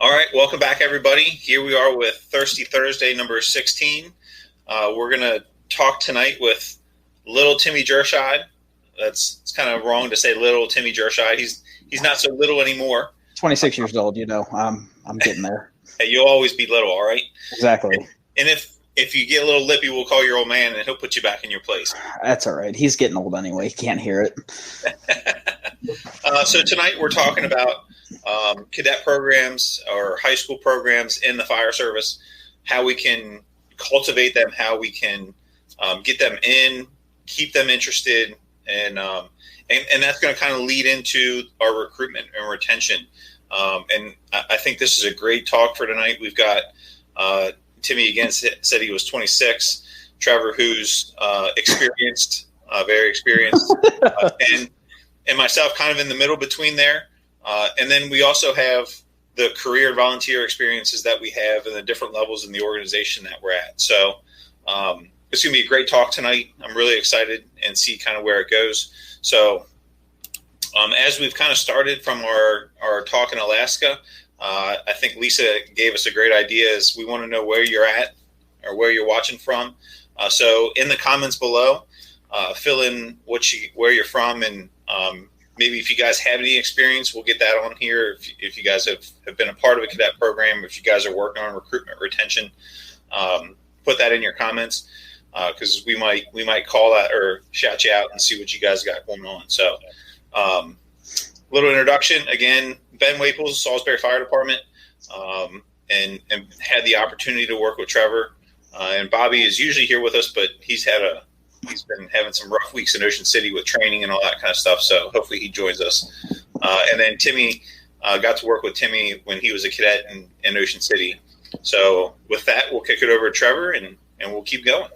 All right, welcome back, everybody. Here we are with Thirsty Thursday, number 16. We're going to talk tonight with little Timmy Jerscheid. It's kind of wrong to say little Timmy Jerscheid. He's not so little anymore. 26 years old, I'm getting there. Hey, you'll always be little, all right? Exactly. And if you get a little lippy, we'll call your old man, and he'll put you back in your place. That's all right. He's getting old anyway. He can't hear it. So tonight we're talking about cadet programs or high school programs in the fire service, how we can cultivate them, how we can get them in, keep them interested, and that's going to kind of lead into our recruitment and retention. And I think this is a great talk for tonight. We've got Timmy again said he was 26. Trevor, who's experienced, very experienced, and myself kind of in the middle between there. And then we also have the career and volunteer experiences that we have and the different levels in the organization that we're at. So it's going to be a great talk tonight. I'm really excited and see kind of where it goes. So as we've kind of started from our talk in Alaska, I think Lisa gave us a great idea is we want to know where you're at or where you're watching from. So in the comments below, fill in where you're from, and maybe if you guys have any experience, we'll get that on here. If you guys have been a part of a cadet program, if you guys are working on recruitment retention, put that in your comments because we might call that or shout you out and see what you guys got going on. So little introduction. Again, Ben Waples, Salisbury Fire Department, and had the opportunity to work with Trevor. And Bobby is usually here with us, but he's been having some rough weeks in Ocean City with training and all that kind of stuff. So hopefully he joins us. And then Timmy, got to work with Timmy when he was a cadet in Ocean City. So with that, we'll kick it over to Trevor and we'll keep going.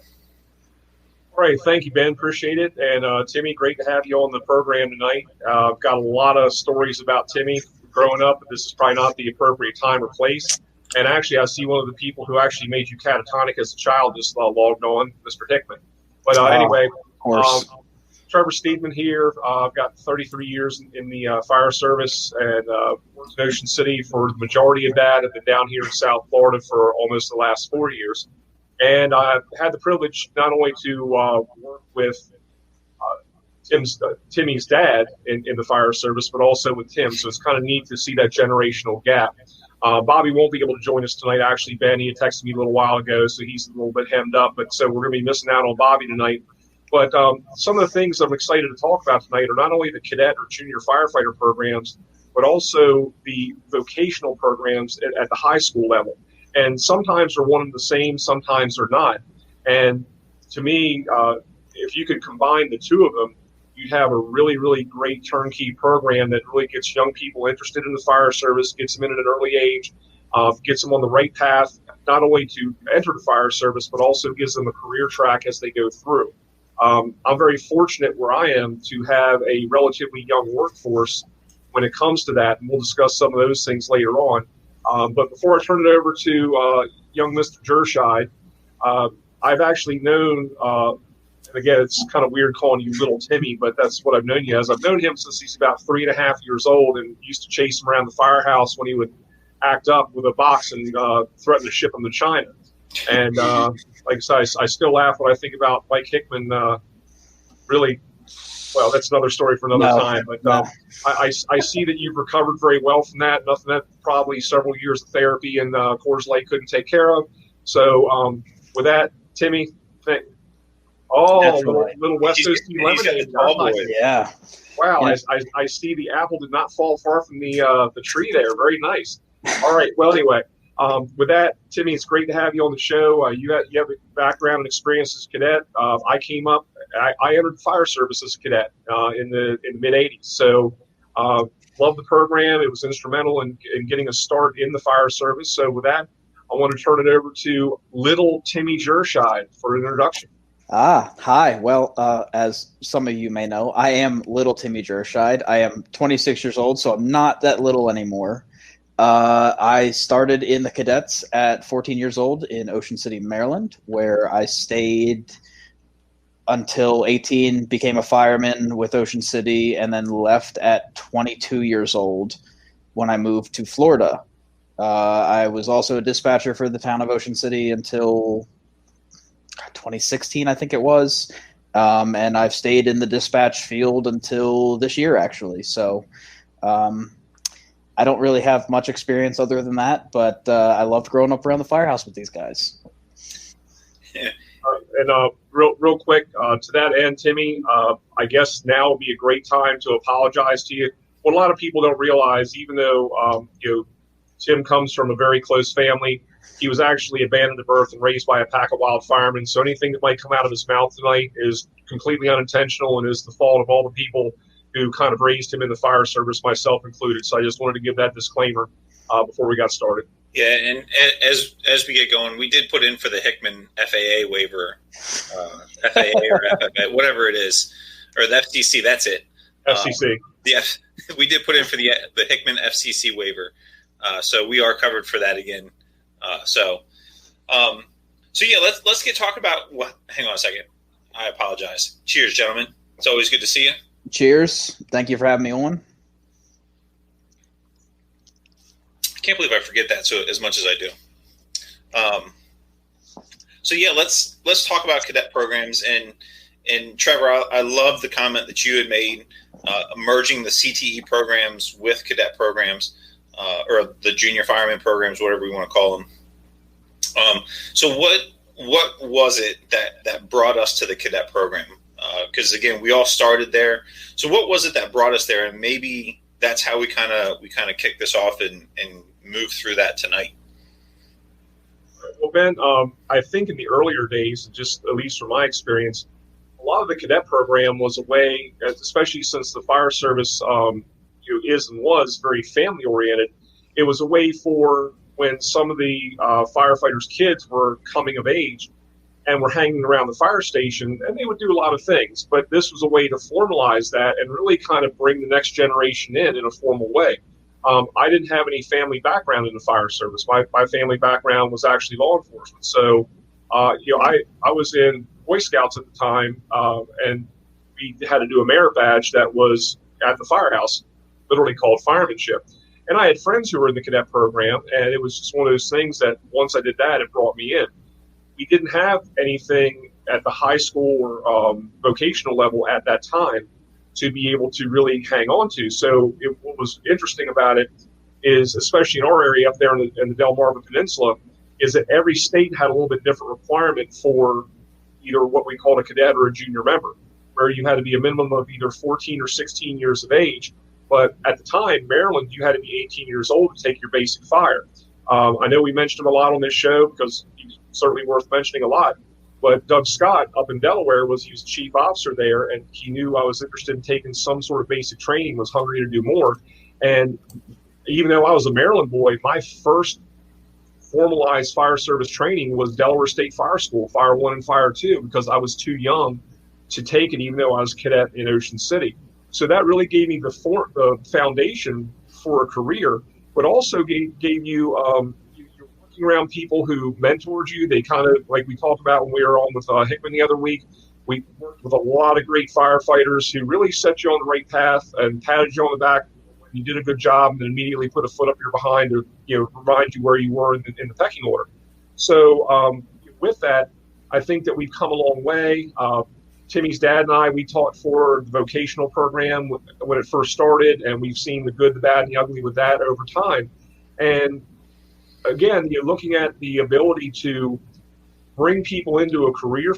All right. Thank you, Ben. Appreciate it. And Timmy, great to have you on the program tonight. I've got a lot of stories about Timmy growing up, but this is probably not the appropriate time or place. And actually, I see one of the people who actually made you catatonic as a child just logged on, Mr. Hickman. But anyway, Trevor Steedman here. I've got 33 years in the fire service and worked in Ocean City for the majority of that. I've been down here in South Florida for almost the last 4 years. And I've had the privilege not only to work with Timmy's dad in the fire service, but also with Tim. So it's kind of neat to see that generational gap. Bobby won't be able to join us tonight. Actually, Ben, he had texted me a little while ago, so he's a little bit hemmed up. But so we're going to be missing out on Bobby tonight. But some of the things I'm excited to talk about tonight are not only the cadet or junior firefighter programs, but also the vocational programs at the high school level. And sometimes they're one and the same, sometimes they're not. And to me, if you could combine the two of them, you'd have a really, really great turnkey program that really gets young people interested in the fire service, gets them in at an early age, gets them on the right path, not only to enter the fire service, but also gives them a career track as they go through. I'm very fortunate where I am to have a relatively young workforce when it comes to that, and we'll discuss some of those things later on. But before I turn it over to young Mr. Jerscheid, I've actually known, and again, it's kind of weird calling you little Timmy, but that's what I've known you as. I've known him since he's about 3.5 years old and used to chase him around the firehouse when he would act up with a box and threaten to ship him to China. And like I said, I still laugh when I think about Mike Hickman. Really, well, that's another story for another time. But I see that you've recovered very well from that. Nothing that probably several years of therapy and Coors Light couldn't take care of. So with that, Timmy, little West Coast lemonade. Yeah. Wow, yeah. I see the apple did not fall far from the tree there. Very nice. All right. Well, anyway, with that, Timmy, it's great to have you on the show. You have a background and experience as a cadet. I came up. I entered the fire service as a cadet in the mid '80s. So loved the program. It was instrumental in getting a start in the fire service. So with that, I want to turn it over to little Timmy Jerscheid for an introduction. Hi. Well, as some of you may know, I am little Timmy Jerscheid. I am 26 years old, so I'm not that little anymore. I started in the cadets at 14 years old in Ocean City, Maryland, where I stayed until 18, became a fireman with Ocean City, and then left at 22 years old when I moved to Florida. I was also a dispatcher for the town of Ocean City until 2016, I think it was. And I've stayed in the dispatch field until this year, actually. So I don't really have much experience other than that, but I loved growing up around the firehouse with these guys. Yeah. And real quick, to that end, Timmy, I guess now would be a great time to apologize to you. What a lot of people don't realize, even though Tim comes from a very close family, he was actually abandoned at birth and raised by a pack of wild firemen. So anything that might come out of his mouth tonight is completely unintentional and is the fault of all the people who kind of raised him in the fire service, myself included. So I just wanted to give that disclaimer before we got started. Yeah, and as we get going, we did put in for the Hickman FAA waiver, FAA or FFA, whatever it is, or the FCC. That's it. FCC. We did put in for the Hickman FCC waiver, so we are covered for that again. So yeah, let's get talking about what. Hang on a second. I apologize. Cheers, gentlemen. It's always good to see you. Cheers. Thank you for having me on. I can't believe I forget that so as much as I do. So yeah, let's talk about cadet programs and Trevor, I love the comment that you had made, merging the CTE programs with cadet programs, or the junior fireman programs, whatever we want to call them. So what was it that brought us to the cadet program? Because again, we all started there. So what was it that brought us there? And maybe that's how we kind of kick this off and move through that tonight. Well, Ben, I think in the earlier days, just at least from my experience, a lot of the cadet program was a way, especially since the fire service is and was very family oriented. It was a way for when some of the firefighters' kids were coming of age and were hanging around the fire station, and they would do a lot of things. But this was a way to formalize that and really kind of bring the next generation in a formal way. I didn't have any family background in the fire service. My family background was actually law enforcement. So, I was in Boy Scouts at the time, and we had to do a merit badge that was at the firehouse, literally called firemanship. And I had friends who were in the cadet program, and it was just one of those things that once I did that, it brought me in. We didn't have anything at the high school or vocational level at that time to be able to really hang on to. So what was interesting about it is, especially in our area up there in the Delmarva Peninsula, is that every state had a little bit different requirement for either what we called a cadet or a junior member, where you had to be a minimum of either 14 or 16 years of age. But at the time, Maryland, you had to be 18 years old to take your basic fire. I know we mentioned him a lot on this show because he's certainly worth mentioning a lot. But Doug Scott up in Delaware he was the chief officer there, and he knew I was interested in taking some sort of basic training, was hungry to do more. And even though I was a Maryland boy, my first formalized fire service training was Delaware State Fire School, Fire 1 and Fire 2, because I was too young to take it, even though I was a cadet in Ocean City. So that really gave me the foundation for a career, but also gave you you're working around people who mentored you. They kind of, like we talked about when we were on with Hickman the other week, we worked with a lot of great firefighters who really set you on the right path and patted you on the back when you did a good job, and then immediately put a foot up your behind to remind you where you were in the pecking order. So with that, I think that we've come a long way. Timmy's dad and I, we taught for the vocational program when it first started, and we've seen the good, the bad, and the ugly with that over time. And again, you're looking at the ability to bring people into a career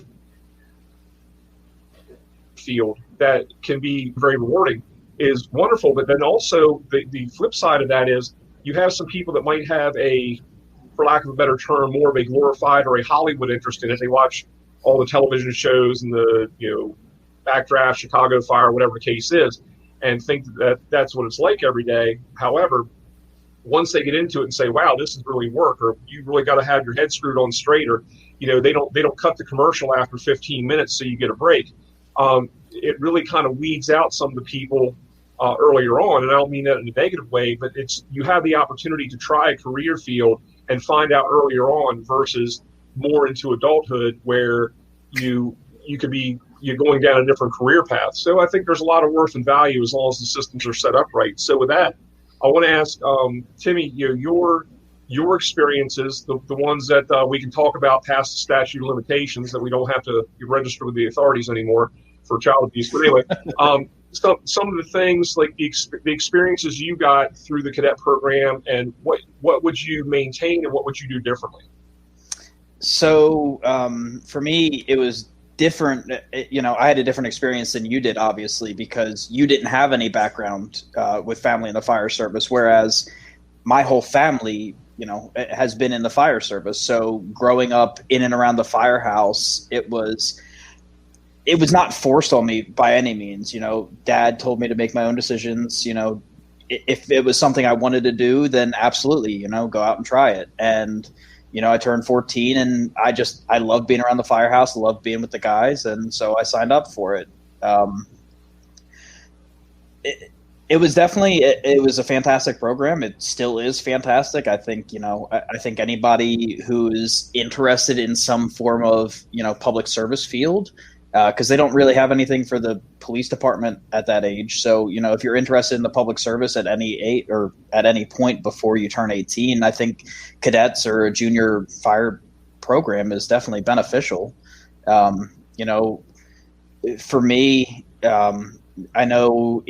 field that can be very rewarding is wonderful. But then also the flip side of that is you have some people that might have for lack of a better term, more of a glorified or a Hollywood interest in it. They watch all the television shows and the Backdraft, Chicago Fire, whatever the case is, and think that that's what it's like every day. However, once they get into it and say, wow, this is really work, or you really got to have your head screwed on straight, or they don't cut the commercial after 15 minutes so you get a break. It really kind of weeds out some of the people earlier on, and I don't mean that in a negative way, but you have the opportunity to try a career field and find out earlier on versus more into adulthood where you could be going down a different career path. So I think there's a lot of worth and value as long as the systems are set up right. So with that, I want to ask Timmy, your your experiences, the ones that we can talk about past the statute of limitations, that we don't have to register with the authorities anymore for child abuse. But anyway, some of the things, like the experiences you got through the cadet program, and what would you maintain and what would you do differently? So for me, it was different. I had a different experience than you did, obviously, because you didn't have any background with family in the fire service, whereas my whole family, has been in the fire service. So growing up in and around the firehouse, it was not forced on me by any means. Dad told me to make my own decisions. If it was something I wanted to do, then absolutely, go out and try it. And I turned 14 and I love being around the firehouse, love being with the guys. And so I signed up for it. It was definitely, it was a fantastic program. It still is fantastic. I think, I think anybody who is interested in some form of, public service field, because they don't really have anything for the police department at that age. So, if you're interested in the public service at any age or at any point before you turn 18, I think cadets or a junior fire program is definitely beneficial. For me, I know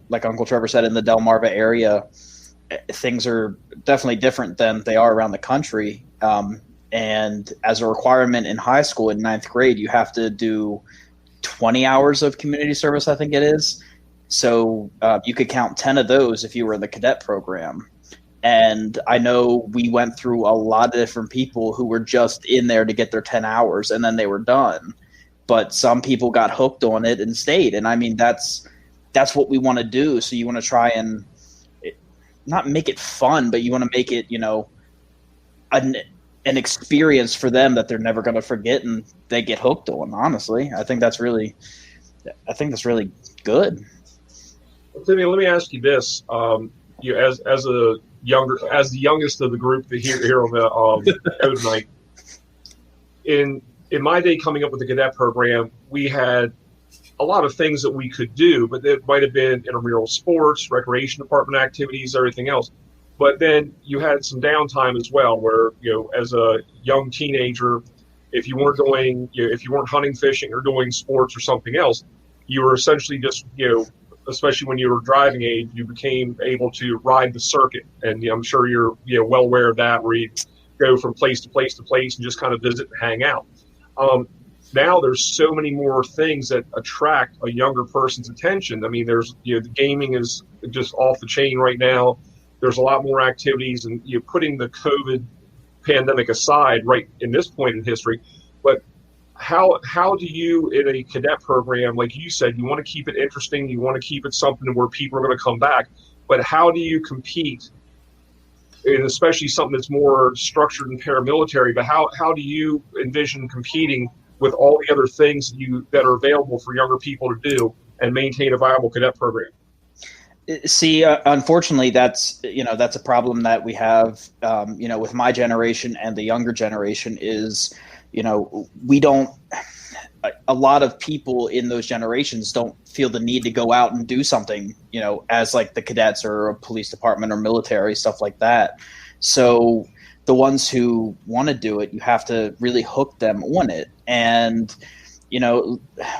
like Uncle Trevor said, in the Delmarva area, things are definitely different than they are around the country. And as a requirement in high school in 9th grade, you have to do 20 hours of community service, I think it is. So you could count 10 of those if you were in the cadet program. And I know we went through a lot of different people who were just in there to get their 10 hours and then they were done. But some people got hooked on it and stayed. And I mean, that's what we want to do. So you want to try and not make it fun, but you want to make it, an experience for them that they're never going to forget and they get hooked on. Honestly, I think that's really good. Well, Timmy, let me ask you this: as the youngest of the group here on the code night, in my day coming up with the cadet program, we had a lot of things that we could do, but it might have been intramural sports, recreation department activities, everything else. But then you had some downtime as well, where as a young teenager, if you weren't hunting, fishing, or doing sports or something else, you were essentially just especially when you were driving age, you became able to ride the circuit, and I'm sure you're well aware of that, where you go from place to place to place and just kind of visit and hang out. Now there's so many more things that attract a younger person's attention. I mean, there's the gaming is just off the chain right now. There's a lot more activities, and putting the COVID pandemic aside right in this point in history, but how do you, in a cadet program, like you said, you want to keep it interesting, you want to keep it something where people are going to come back, but how do you compete, and especially something that's more structured and paramilitary, but how do you envision competing with all the other things that are available for younger people to do and maintain a viable cadet program? See, unfortunately, that's a problem that we have, with my generation and the younger generation is, we don't, a lot of people in those generations don't feel the need to go out and do something, as like the cadets or a police department or military, stuff like that. So the ones who want to do it, you have to really hook them on it. And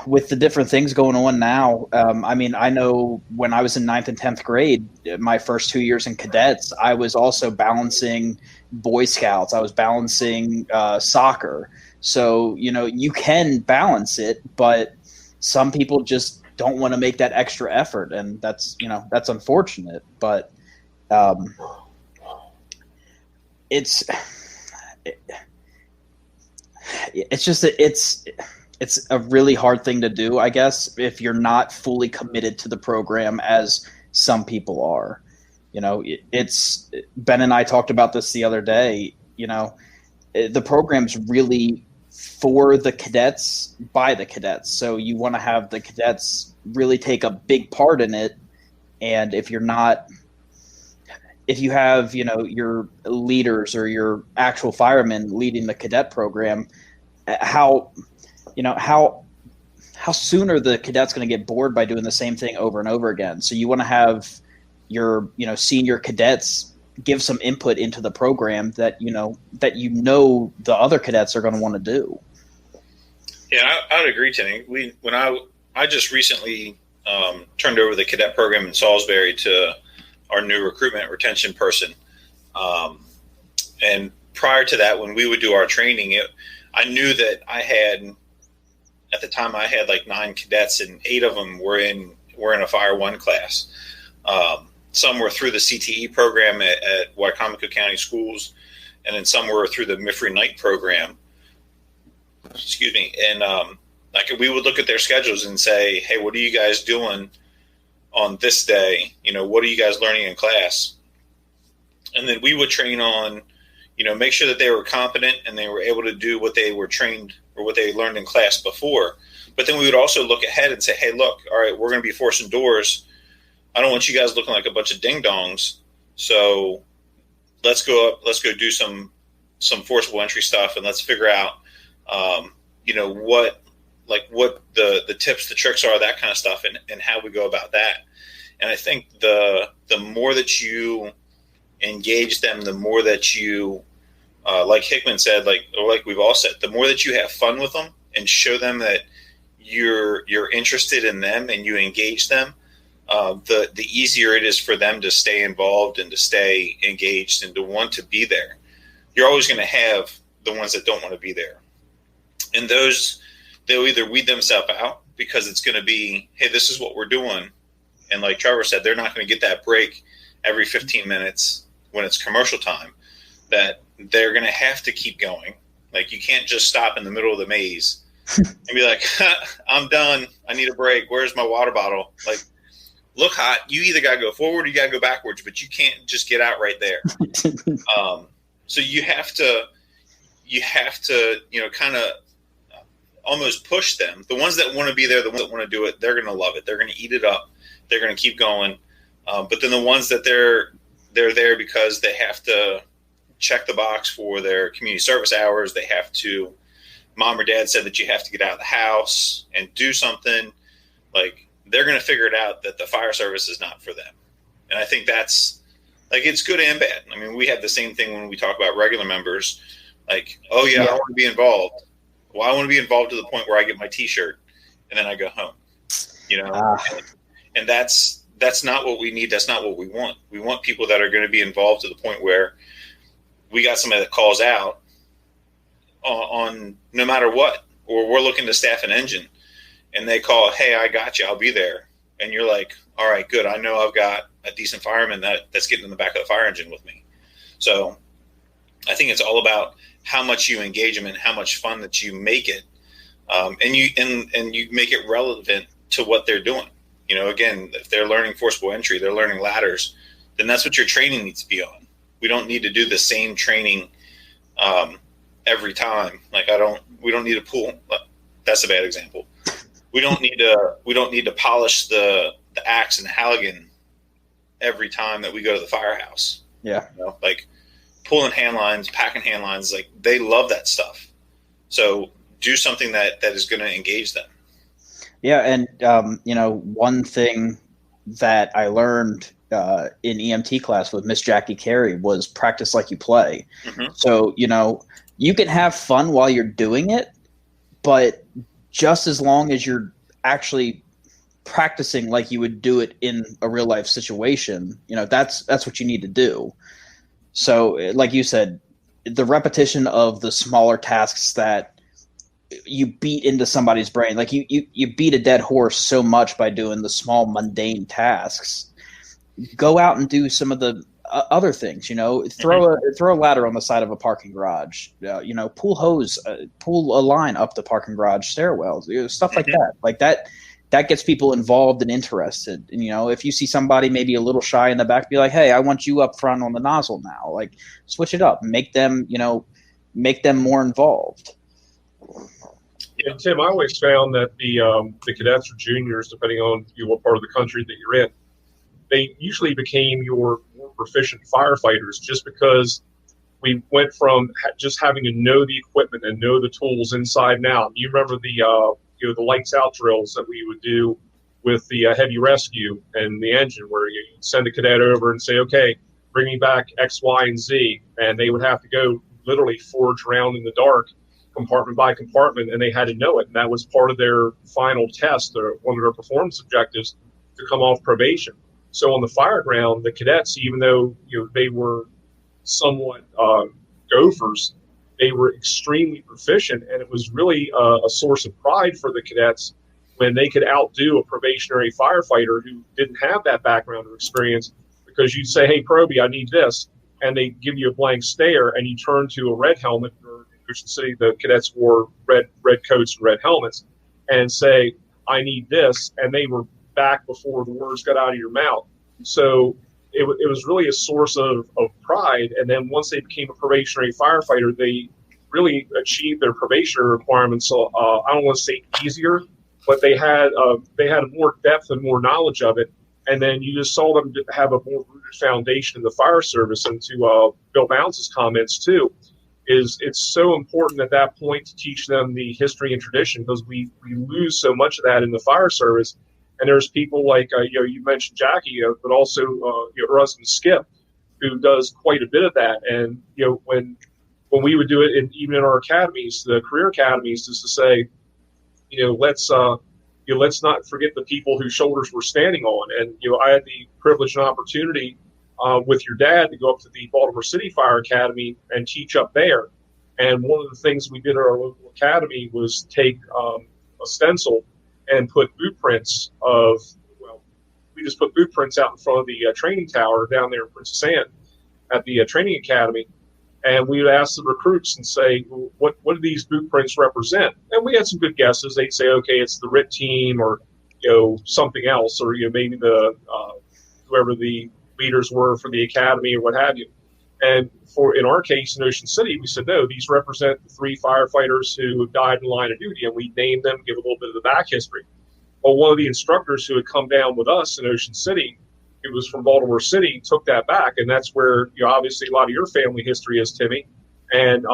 with the different things going on now, I know when I was in 9th and 10th grade, my first 2 years in cadets, I was also balancing Boy Scouts. I was balancing soccer. So, you can balance it, but some people just don't want to make that extra effort. And that's unfortunate, but it's a really hard thing to do, I guess, if you're not fully committed to the program as some people are. It's Ben and I talked about this the other day. The program's really for the cadets, by the cadets. So you want to have the cadets really take a big part in it. And if you have, your leaders or your actual firemen leading the cadet program, how soon are the cadets going to get bored by doing the same thing over and over again? So you want to have your, senior cadets give some input into the program that the other cadets are going to want to do. Yeah, I would agree, Timmy. When I just recently turned over the cadet program in Salisbury to our new recruitment retention person, and prior to that, when we would do our training, I knew that at the time I had like 9 cadets, and 8 of them were in a Fire 1 class. Some were through the CTE program at Wycomico County Schools, and then some were through the Mifri Knight program. Excuse me. And we would look at their schedules and say, hey, what are you guys doing on this day? What are you guys learning in class? And then we would train on, make sure that they were competent and they were able to do what they were trained or what they learned in class before. But then we would also look ahead and say, hey, look, all right, we're going to be forcing doors. I don't want you guys looking like a bunch of ding-dongs. So let's go up, let's go do some forcible entry stuff, and let's figure out, what the tips, the tricks are, that kind of stuff, and how we go about that. And I think the more that you engage them, the more that you, like Hickman said, like we've all said, the more that you have fun with them and show them that you're interested in them and you engage them, the easier it is for them to stay involved and to stay engaged and to want to be there. You're always going to have the ones that don't want to be there. And those, they'll either weed themselves out because it's going to be, hey, this is what we're doing. And like Trevor said, they're not going to get that break every 15 minutes when it's commercial time, that they're going to have to keep going. Like, you can't just stop in the middle of the maze and be like, I'm done. I need a break. Where's my water bottle? Like, look hot. You either got to go forward or you got to go backwards, but you can't just get out right there. So you have to, kind of almost push them. The ones that want to be there, the ones that want to do it, they're going to love it. They're going to eat it up. They're going to keep going. But then the ones that they're there because they have to check the box for their community service hours. They have to, mom or dad said that you have to get out of the house and do something. Like, they're going to figure it out that the fire service is not for them. And I think that's, like, it's good and bad. I mean, we have the same thing when we talk about regular members. Like, oh, yeah. I want to be involved. Well, I want to be involved to the point where I get my T-shirt and then I go home. And that's not what we need. That's not what we want. We want people that are going to be involved to the point where we got somebody that calls out on no matter what, or we're looking to staff an engine and they call, hey, I got you, I'll be there. And you're like, all right, good. I know I've got a decent fireman that's getting in the back of the fire engine with me. So I think it's all about how much you engage them and how much fun that you make it. And you make it relevant to what they're doing. Again, if they're learning forcible entry, they're learning ladders, then that's what your training needs to be on. We don't need to do the same training every time. Like, we don't need to pull. That's a bad example. We don't need to polish the axe and the Halligan every time that we go to the firehouse. Yeah. Like pulling hand lines, packing hand lines, like, they love that stuff. So do something that is going to engage them. Yeah. And, one thing that I learned in EMT class with Miss Jackie Carey was practice like you play. Mm-hmm. So, you can have fun while you're doing it, but just as long as you're actually practicing like you would do it in a real life situation, that's what you need to do. So like you said, the repetition of the smaller tasks that you beat into somebody's brain, like you beat a dead horse so much by doing the small mundane tasks. Go out and do some of the other things, throw a ladder on the side of a parking garage, pull a line up the parking garage stairwells, stuff like that. Like that gets people involved and interested. And, if you see somebody maybe a little shy in the back, be like, hey, I want you up front on the nozzle now. Like, switch it up, make them more involved. Yeah, Tim, I always found that the cadets or juniors, depending on what part of the country that you're in, they usually became your more proficient firefighters, just because we went from just having to know the equipment and know the tools inside and out. You remember the lights out drills that we would do with the heavy rescue and the engine, where you send a cadet over and say, okay, bring me back X, Y, and Z. And they would have to go literally forge around in the dark, compartment by compartment, and they had to know it. And that was part of their final test, or one of their performance objectives, to come off probation. So on the fire ground, the cadets, even though they were somewhat gophers, they were extremely proficient, and it was really a source of pride for the cadets when they could outdo a probationary firefighter who didn't have that background or experience, because you'd say, hey, Proby, I need this, and they give you a blank stare, and you turn to a red helmet, or in Ocean City, the cadets wore red coats and red helmets, and say, I need this, and they were back before the words got out of your mouth. So it was really a source of pride. And then once they became a probationary firefighter, they really achieved their probationary requirements. So I don't want to say easier, but they had more depth and more knowledge of it. And then you just saw them have a more rooted foundation in the fire service. And to Bill Bounce's comments too, is it's so important at that point to teach them the history and tradition, because we lose so much of that in the fire service. And there's people like, you mentioned Jackie, but also her husband Skip, who does quite a bit of that. And, when we would do it, even in our academies, the career academies, is to say, let's not forget the people whose shoulders we're standing on. And, I had the privilege and opportunity with your dad to go up to the Baltimore City Fire Academy and teach up there. And one of the things we did at our local academy was take a stencil and put boot prints we just put boot prints out in front of the training tower down there in Princess Anne at the training academy. And we would ask the recruits and say, what do these boot prints represent? And we had some good guesses. They'd say, okay, it's the RIT team, or, something else, or, maybe the whoever the leaders were for the academy or what have you. And in our case in Ocean City, we said, no, these represent the 3 firefighters who died in the line of duty. And we named them, give a little bit of the back history. Well, one of the instructors who had come down with us in Ocean City, who was from Baltimore City, took that back. And that's where, obviously, a lot of your family history is, Timmy. And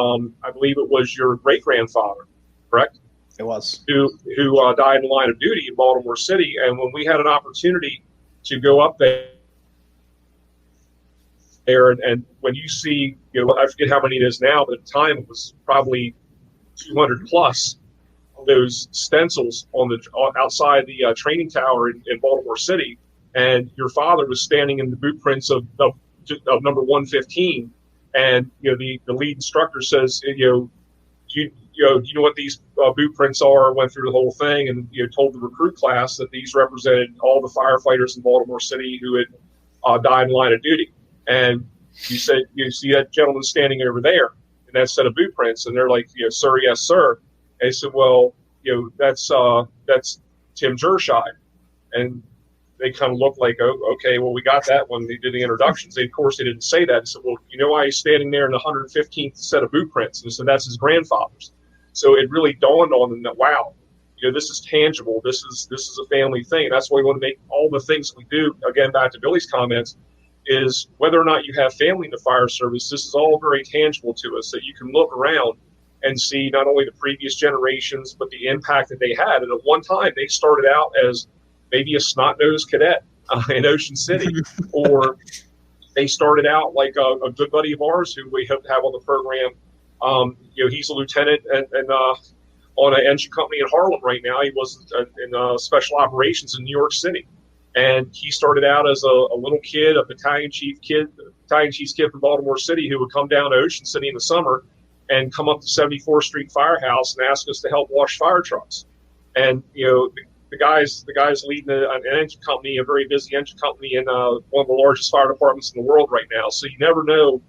I believe it was your great-grandfather, correct? It was. Who died in the line of duty in Baltimore City. And when we had an opportunity to go up there, and when you see, I forget how many it is now, but at the time it was probably 200 plus of those stencils outside the training tower in Baltimore City, and your father was standing in the boot prints of number 115, and the lead instructor says, you know what these boot prints are? Went through the whole thing, and told the recruit class that these represented all the firefighters in Baltimore City who had died in line of duty. And you said, you see that gentleman standing over there in that set of boot prints, and they're like, sir, yes, sir. And he said, well, that's Tim Jerscheid. And they kind of looked like, oh, okay, well, we got that when they did the introductions. Of course, they didn't say that. They said, well, you know why he's standing there in the 115th set of boot prints? And they said, that's his grandfather's. So it really dawned on them that, wow, this is tangible. This is a family thing. And that's why we want to make all the things we do, again, back to Billy's comments, is whether or not you have family in the fire service, this is all very tangible to us, that you can look around and see not only the previous generations, but the impact that they had. And at one time, they started out as maybe a snot-nosed cadet in Ocean City, or they started out like a good buddy of ours who we hope to have on the program. He's a lieutenant and on an engine company in Harlem right now. He was in special operations in New York City. And he started out as a little kid, a battalion chief's kid from Baltimore City, who would come down to Ocean City in the summer and come up to 74th Street Firehouse and ask us to help wash fire trucks. And, the guys leading an engine company, a very busy engine company in one of the largest fire departments in the world right now. So you never know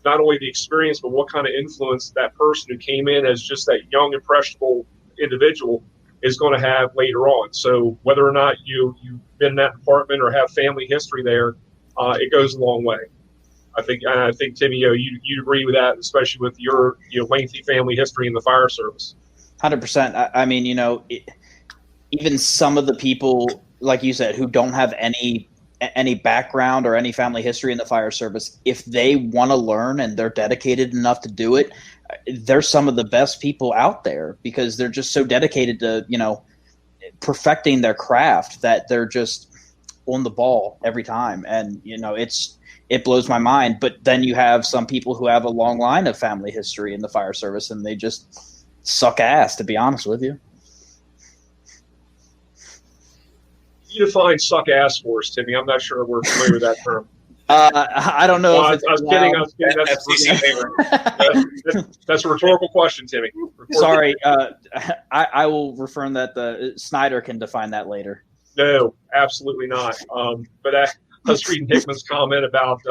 not only the experience, but what kind of influence that person who came in as just that young, impressionable individual is going to have later on. So whether or not you've been in that department or have family history there, it goes a long way. I think Timmy, you agree with that, especially with your lengthy family history in the fire service. 100%. I mean, even some of the people, like you said, who don't have any background or any family history in the fire service, if they want to learn and they're dedicated enough to do it, they're some of the best people out there, because they're just so dedicated to, perfecting their craft that they're just on the ball every time. And, it blows my mind. But then you have some people who have a long line of family history in the fire service, and they just suck ass, to be honest with you. You define suck ass for us, Timmy. I'm not sure we're familiar with that term. I don't know. I was kidding. That's a rhetorical question, Timmy. Sorry. I will refer that Snyder can define that later. No, absolutely not. But I was reading Hickman's comment about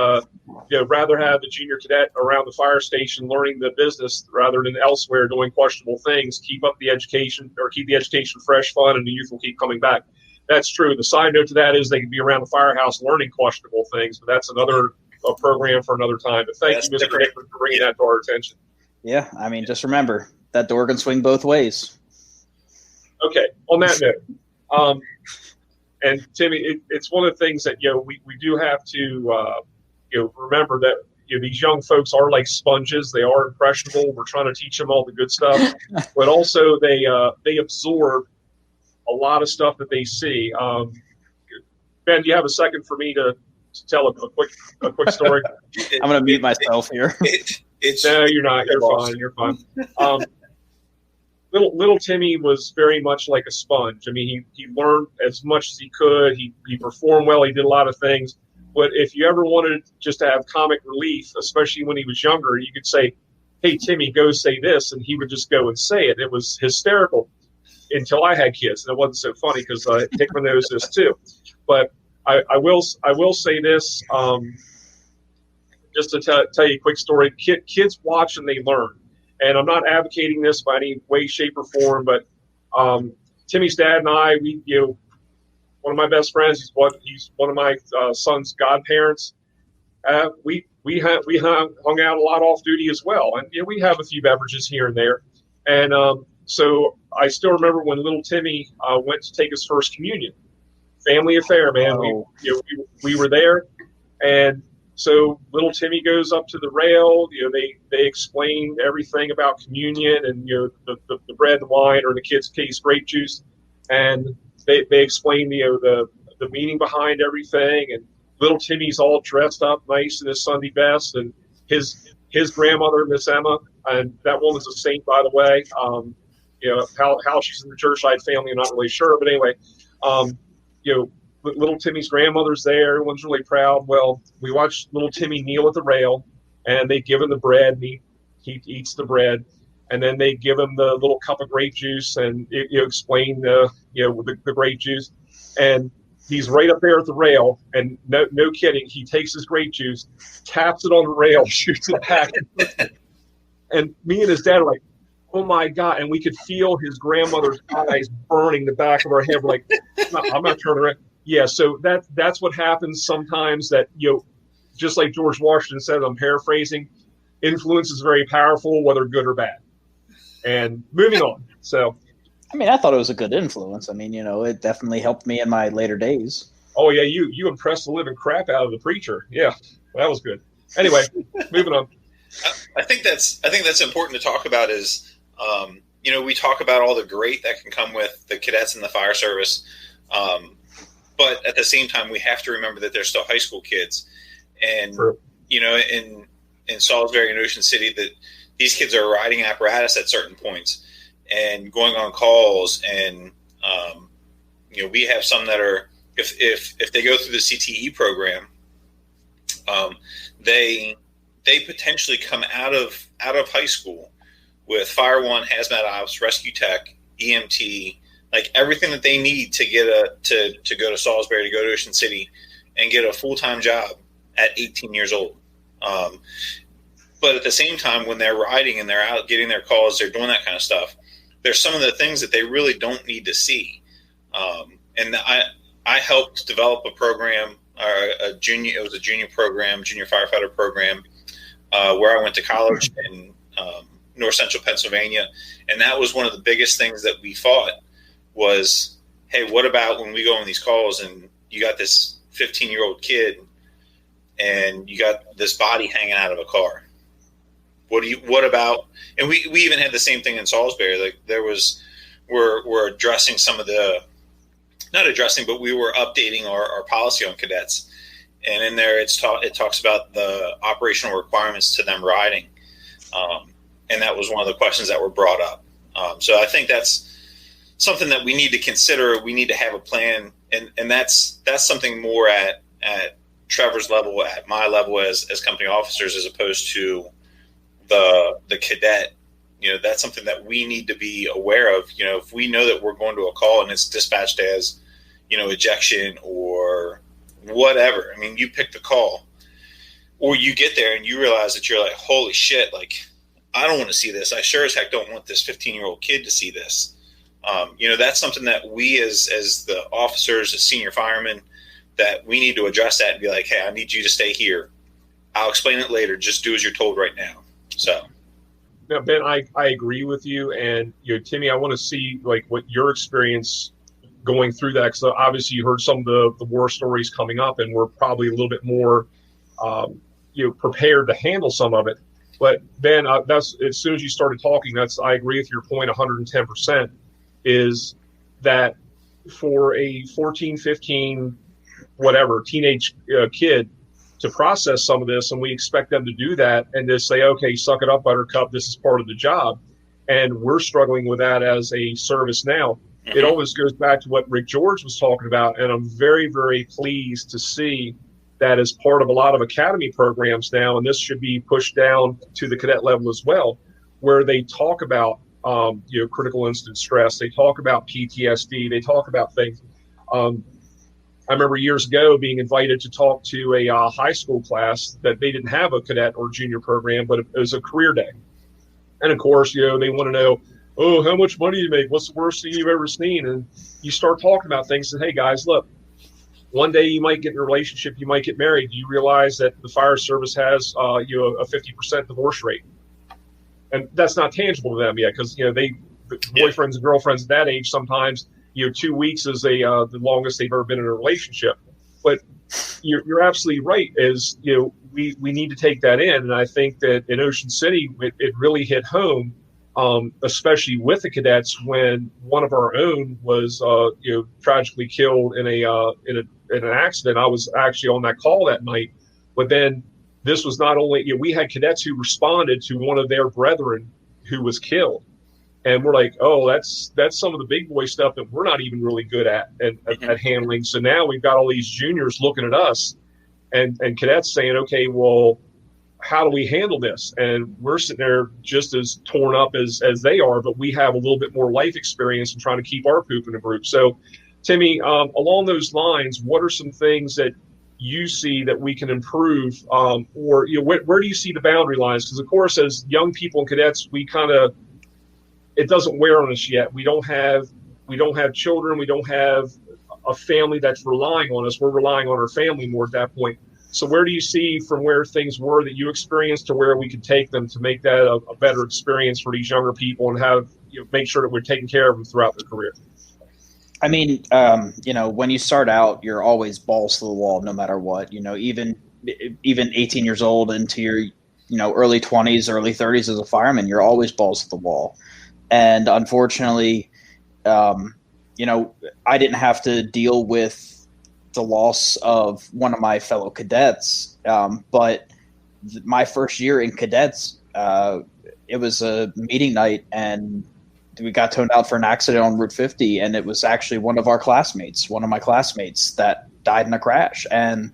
rather have the junior cadet around the fire station learning the business rather than elsewhere doing questionable things. Keep up the education, or keep the education fresh, fun, and the youth will keep coming back. That's true. The side note to that is they can be around the firehouse learning questionable things, but that's another program for another time. But thank you, Mr. Hickman, for bringing that to our attention. Yeah, I mean, just remember that door can swing both ways. Okay, on that note, and Timmy, it's one of the things that we do have to remember that these young folks are like sponges. They are impressionable. We're trying to teach them all the good stuff, but also they absorb a lot of stuff that they see. Ben, do you have a second for me to tell a quick story? I'm going to mute myself here. No, you're not. You're fine. You're fine. Little Timmy was very much like a sponge. I mean, he learned as much as he could. He performed well. He did a lot of things. But if you ever wanted just to have comic relief, especially when he was younger, you could say, "Hey, Timmy, go say this," and he would just go and say it. It was hysterical. Until I had kids, and it wasn't so funny because Hickman knows this too. But I will say this, just to tell you a quick story. Kids watch and they learn, and I'm not advocating this by any way, shape, or form. But Timmy's dad and I, one of my best friends. He's one of my son's godparents. We hung out a lot off duty as well, and we have a few beverages here and there, and so I still remember when little Timmy went to take his first communion. Family affair, man. Oh. We were there, and so little Timmy goes up to the rail. They explain everything about communion and the bread and wine, or in the kids' case, grape juice, and they explain the meaning behind everything. And little Timmy's all dressed up nice in his Sunday best, and his grandmother, Miss Emma, and that woman's a saint, by the way. How she's in the Jerscheid family, I'm not really sure. But anyway, little Timmy's grandmother's there. Everyone's really proud. Well, we watched little Timmy kneel at the rail, and they give him the bread, and he eats the bread. And then they give him the little cup of grape juice, and explain the grape juice. And he's right up there at the rail, and no kidding, he takes his grape juice, taps it on the rail, shoots it back. And me and his dad are like, oh my God. And we could feel his grandmother's eyes burning the back of our head. We're like, I'm not turning around. Yeah. So that's what happens sometimes, that, just like George Washington said, I'm paraphrasing, influence is very powerful, whether good or bad. And moving on. So, I mean, I thought it was a good influence. I mean, it definitely helped me in my later days. Oh yeah. You impressed the living crap out of the preacher. Yeah. That was good. Anyway, moving on. I think that's important to talk about is, we talk about all the great that can come with the cadets and the fire service. But at the same time, we have to remember that they're still high school kids. And, True. In Salisbury and Ocean City, that these kids are riding apparatus at certain points and going on calls. And, we have some that are, if they go through the CTE program, they potentially come out of high school with Fire One, Hazmat Ops, Rescue Tech, EMT, like everything that they need to get to go to Salisbury, to go to Ocean City, and get a full-time job at 18 years old. But at the same time, when they're riding and they're out getting their calls, they're doing that kind of stuff, there's some of the things that they really don't need to see. And I helped develop a program, it was a junior firefighter program, where I went to college in North Central Pennsylvania. And that was one of the biggest things that we fought was, hey, what about when we go on these calls and you got this 15-year-old kid and you got this body hanging out of a car? What about, and we even had the same thing in Salisbury. Like we're addressing some of the, not addressing, but we were updating our policy on cadets. and in there it talks about the operational requirements to them riding, and that was one of the questions that were brought up. So I think that's something that we need to consider. We need to have a plan, and that's something more at Trevor's level, at my level as company officers, as opposed to the cadet. That's something that we need to be aware of. If we know that we're going to a call and it's dispatched as, ejection or whatever. I mean, you pick the call, or you get there and you realize that you're like, holy shit, like, I don't want to see this. I sure as heck don't want this 15-year-old kid to see this. That's something that we as the officers, as senior firemen, that we need to address that and be like, hey, I need you to stay here. I'll explain it later. Just do as you're told right now. So. Now, Ben, I agree with you. And, Timmy, I want to see like what your experience going through that, because obviously you heard some of the war stories coming up, and we're probably a little bit more, prepared to handle some of it. But Ben, that's as soon as you started talking, I agree with your point 110%, is that for a 14, 15, whatever, teenage kid to process some of this, and we expect them to do that and just say, okay, suck it up, buttercup, this is part of the job. And we're struggling with that as a service now. It always goes back to what Rick George was talking about, and I'm very, very pleased to see that as part of a lot of academy programs now, and this should be pushed down to the cadet level as well, where they talk about critical incident stress, they talk about PTSD, they talk about things. I remember years ago being invited to talk to a high school class that they didn't have a cadet or junior program, but it was a career day. And of course, they want to know, oh, how much money do you make? What's the worst thing you've ever seen? And you start talking about things and, hey, guys, look, one day you might get in a relationship, you might get married. Do you realize that the fire service has a 50% divorce rate? And that's not tangible to them yet, because the boyfriends and girlfriends at that age, sometimes 2 weeks is the longest they've ever been in a relationship. But you're absolutely right. We need to take that in, and I think that in Ocean City it really hit home, especially with the cadets, when one of our own was tragically killed in an accident. I was actually on that call that night, but then this was not only we had cadets who responded to one of their brethren who was killed. And we're like, oh, that's some of the big boy stuff that we're not even really good at handling. So now we've got all these juniors looking at us and cadets saying, okay, well, how do we handle this? And we're sitting there just as torn up as they are, but we have a little bit more life experience in trying to keep our poop in the group. So, Timmy, along those lines, what are some things that you see that we can improve, or where do you see the boundary lines? Because, of course, as young people and cadets, it doesn't wear on us yet. We don't have children. We don't have a family that's relying on us. We're relying on our family more at that point. So where do you see from where things were that you experienced to where we could take them to make that a better experience for these younger people and have make sure that we're taking care of them throughout their career? I mean, when you start out, you're always balls to the wall, no matter what. Even 18 years old into your early 20s, early 30s as a fireman, you're always balls to the wall. And unfortunately, I didn't have to deal with the loss of one of my fellow cadets. But my first year in cadets, it was a meeting night, and we got towed out for an accident on Route 50. And it was actually one of my classmates, that died in a crash. And,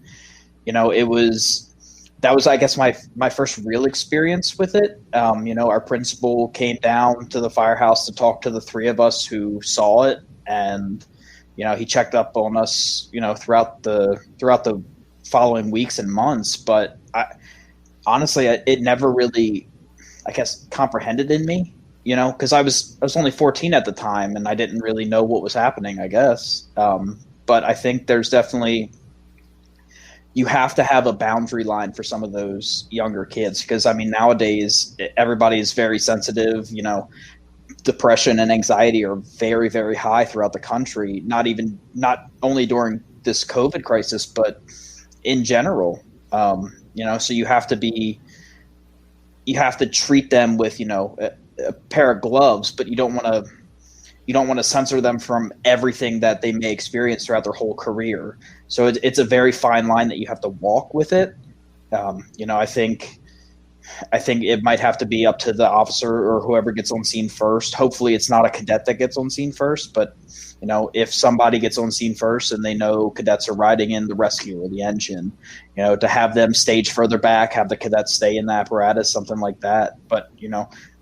that was, I guess, my first real experience with it. Our principal came down to the firehouse to talk to the three of us who saw it, and he checked up on us, throughout the following weeks and months. But honestly, it never really, I guess, comprehended in me, because I was only 14 at the time, and I didn't really know what was happening, I guess. But I think there's definitely. You have to have a boundary line for some of those younger kids, because nowadays everybody is very sensitive. Depression and anxiety are very, very high throughout the country. Not only during this COVID crisis, but in general. So you have to treat them with a pair of gloves, but you don't want to. you don't want to censor them from everything that they may experience throughout their whole career. So it's a very fine line that you have to walk with it. I think it might have to be up to the officer or whoever gets on scene first. Hopefully it's not a cadet that gets on scene first, but if somebody gets on scene first and they know cadets are riding in the rescue or the engine, to have them stage further back, have the cadets stay in the apparatus, something like that. But,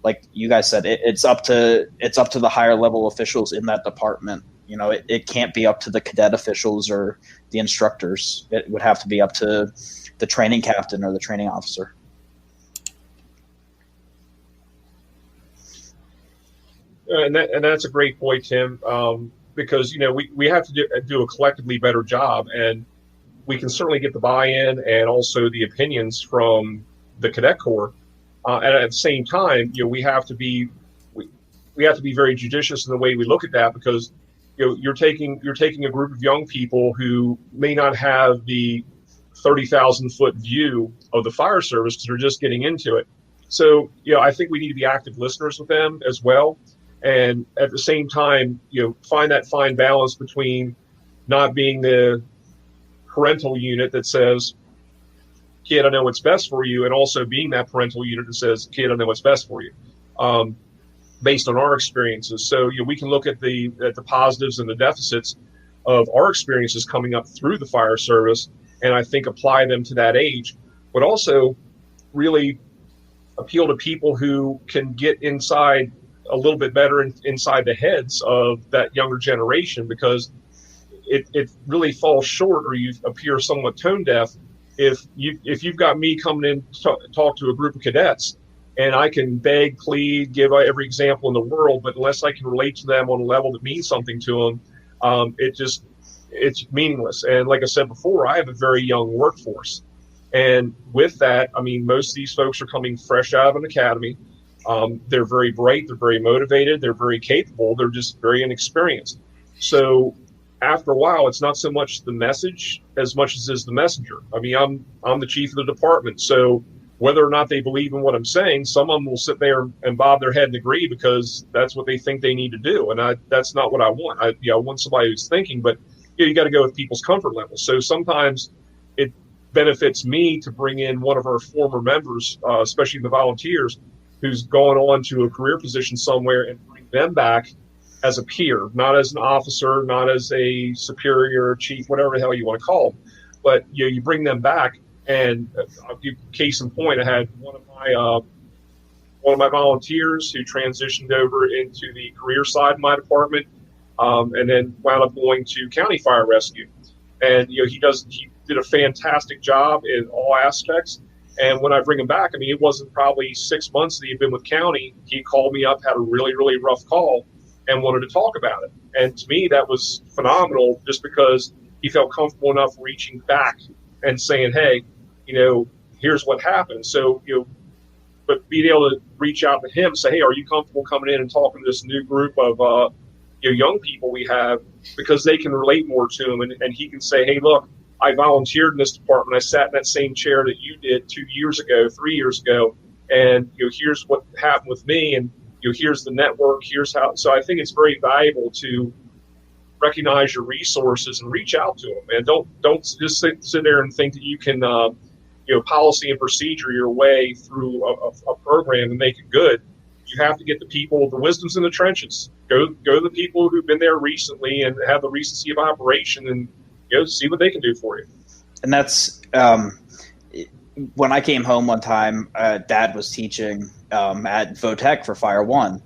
like you guys said, it's up to the higher level officials in that department. It can't be up to the cadet officials or the instructors. It would have to be up to the training captain or the training officer. And that's a great point, Tim, because we have to do a collectively better job, and we can certainly get the buy-in and also the opinions from the Cadet Corps. And at the same time, we have to be very judicious in the way we look at that, because you're taking a group of young people who may not have the 30,000-foot view of the fire service because they're just getting into it. So I think we need to be active listeners with them as well. And at the same time, find that fine balance between not being the parental unit that says, kid, I know what's best for you, and also being that parental unit that says, kid, I know what's best for you, based on our experiences. So we can look at the positives and the deficits of our experiences coming up through the fire service, and I think apply them to that age, but also really appeal to people who can get inside a little bit better inside the heads of that younger generation, because it really falls short, or you appear somewhat tone deaf if you've got me coming in to talk to a group of cadets, and I can beg, plead, give every example in the world, but unless I can relate to them on a level that means something to them, it's meaningless. And like I said before, I have a very young workforce, and with that, I mean, most of these folks are coming fresh out of an academy. They're very bright, they're very motivated, they're very capable, they're just very inexperienced. So after a while, it's not so much the message as much as is the messenger. I mean, I'm the chief of the department, so whether or not they believe in what I'm saying, some of them will sit there and bob their head and agree because that's what they think they need to do, and that's not what I want. I want somebody who's thinking, but you got to go with people's comfort level. So sometimes it benefits me to bring in one of our former members, especially the volunteers, who's going on to a career position somewhere, and bring them back as a peer, not as an officer, not as a superior, chief, whatever the hell you want to call them. But you bring them back, and I'll give case in point. I had one of my volunteers who transitioned over into the career side of my department, and then wound up going to county fire rescue. And he did a fantastic job in all aspects. And when I bring him back, I mean, it wasn't probably 6 months that he'd been with county. He called me up, had a really, really rough call, and wanted to talk about it. And to me, that was phenomenal, just because he felt comfortable enough reaching back and saying, hey, here's what happened. So, but being able to reach out to him, say, hey, are you comfortable coming in and talking to this new group of young people we have, because they can relate more to him, and he can say, hey, look, I volunteered in this department. I sat in that same chair that you did 2 years ago, 3 years ago, and here's what happened with me, and here's the network, here's how. So I think it's very valuable to recognize your resources and reach out to them, and don't just sit there and think that you can policy and procedure your way through a program and make it good. You have to get the people, the wisdom's in the trenches. Go to the people who've been there recently and have the recency of operation, and see what they can do for you. And that's when I came home one time, Dad was teaching at Votech for Fire One,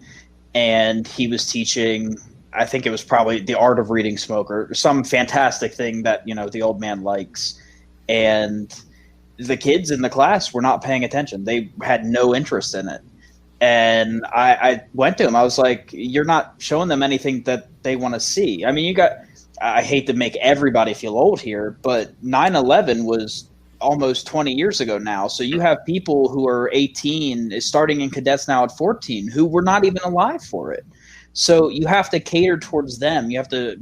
and he was teaching, I think it was probably the art of reading smoke or some fantastic thing that the old man likes. And the kids in the class were not paying attention. They had no interest in it. And I went to him. I was like, you're not showing them anything that they want to see. I mean, I hate to make everybody feel old here, but 9/11 was almost 20 years ago now. So you have people who are 18, starting in cadets now at 14, who were not even alive for it. So you have to cater towards them. You have to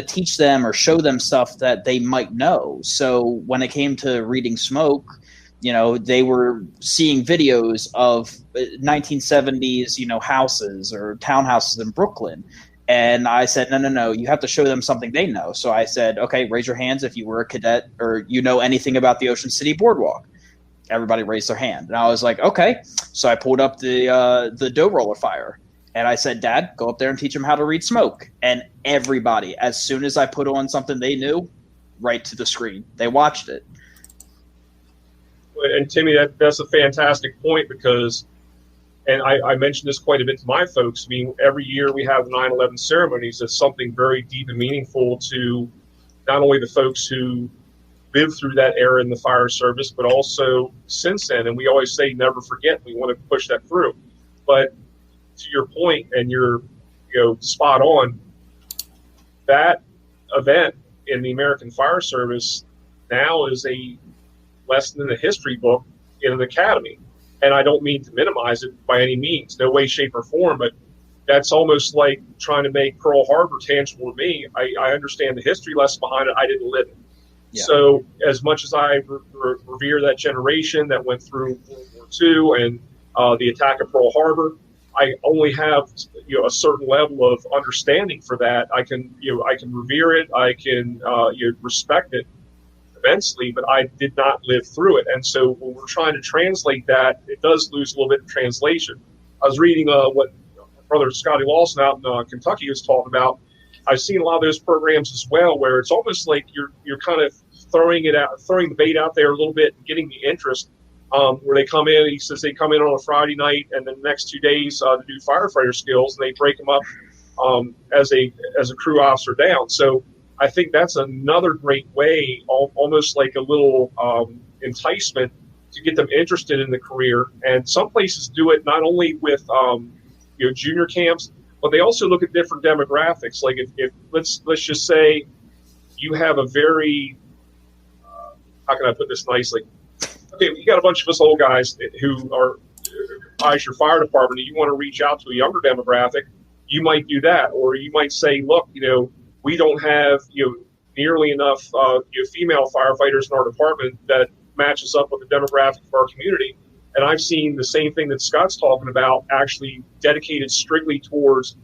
teach them or show them stuff that they might know. So when it came to reading smoke, They were seeing videos of 1970s, houses or townhouses in Brooklyn. And I said, no, you have to show them something they know. So I said, okay, raise your hands if you were a cadet or anything about the Ocean City Boardwalk. Everybody raised their hand. And I was like, okay. So I pulled up the dough roller fire. And I said, Dad, go up there and teach them how to read smoke. And everybody, as soon as I put on something they knew, right to the screen. They watched it. And Timmy, that's a fantastic point because, and I mentioned this quite a bit to my folks. I mean, every year we have the 9/11 ceremonies. It's something very deep and meaningful to not only the folks who lived through that era in the fire service, but also since then. And we always say never forget. We want to push that through. But to your point, and you're spot on, that event in the American Fire Service now is a lesson in the history book in an academy. And I don't mean to minimize it by any means, no way, shape, or form, but that's almost like trying to make Pearl Harbor tangible to me. I understand the history lesson behind it. I didn't live it. Yeah. So as much as I revere that generation that went through World War II and the attack of Pearl Harbor, I only have a certain level of understanding for that. I can revere it. I can respect it immensely, but I did not live through it. And so when we're trying to translate that, it does lose a little bit of translation. I was reading what Brother Scotty Lawson out in Kentucky was talking about. I've seen a lot of those programs as well, where it's almost like you're kind of throwing the bait out there a little bit and getting the interest. Where they come in, he says they come in on a Friday night, and then the next 2 days to do firefighter skills, and they break them up as a crew officer down. So I think that's another great way, almost like a little enticement to get them interested in the career. And some places do it not only with junior camps, but they also look at different demographics. Like if let's just say you have a very how can I put this nicely? Okay, you got a bunch of us old guys who are as your fire department, and you want to reach out to a younger demographic, you might do that, or you might say, look, we don't have nearly enough female firefighters in our department that matches up with the demographic of our community. And I've seen the same thing that Scott's talking about, actually dedicated strictly towards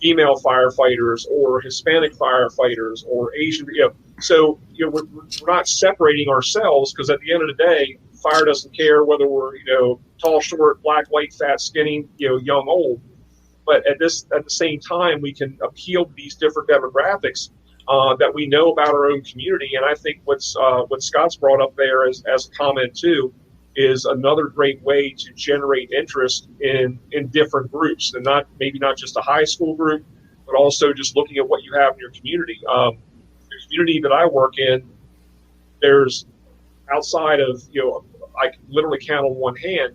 female firefighters or Hispanic firefighters or Asian. So we're not separating ourselves, because at the end of the day, fire doesn't care whether we're tall, short, black, white, fat, skinny, young, old. But at the same time, we can appeal to these different demographics that we know about our own community. And I think what Scott's brought up there as a comment too is another great way to generate interest in different groups, and maybe not just a high school group, but also just looking at what you have in your community. The community that I work in, there's outside of, I can literally count on one hand,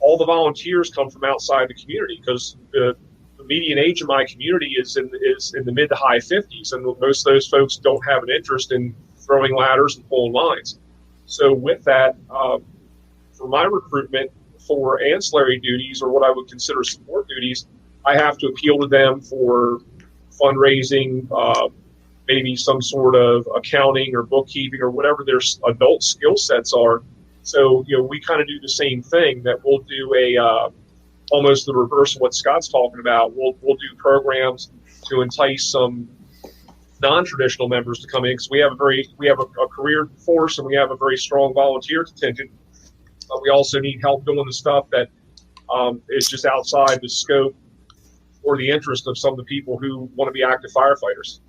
all the volunteers come from outside the community, because the median age of my community is in the mid to high 50s, and most of those folks don't have an interest in throwing ladders and pulling lines. So with that, for my recruitment for ancillary duties, or what I would consider support duties, I have to appeal to them for fundraising, maybe some sort of accounting or bookkeeping or whatever their adult skill sets are. So, we kind of do the same thing, that we'll do almost the reverse of what Scott's talking about. We'll do programs to entice some non-traditional members to come in, because we have a career force, and we have a very strong volunteer contingent. But we also need help doing the stuff that is just outside the scope or the interest of some of the people who want to be active firefighters.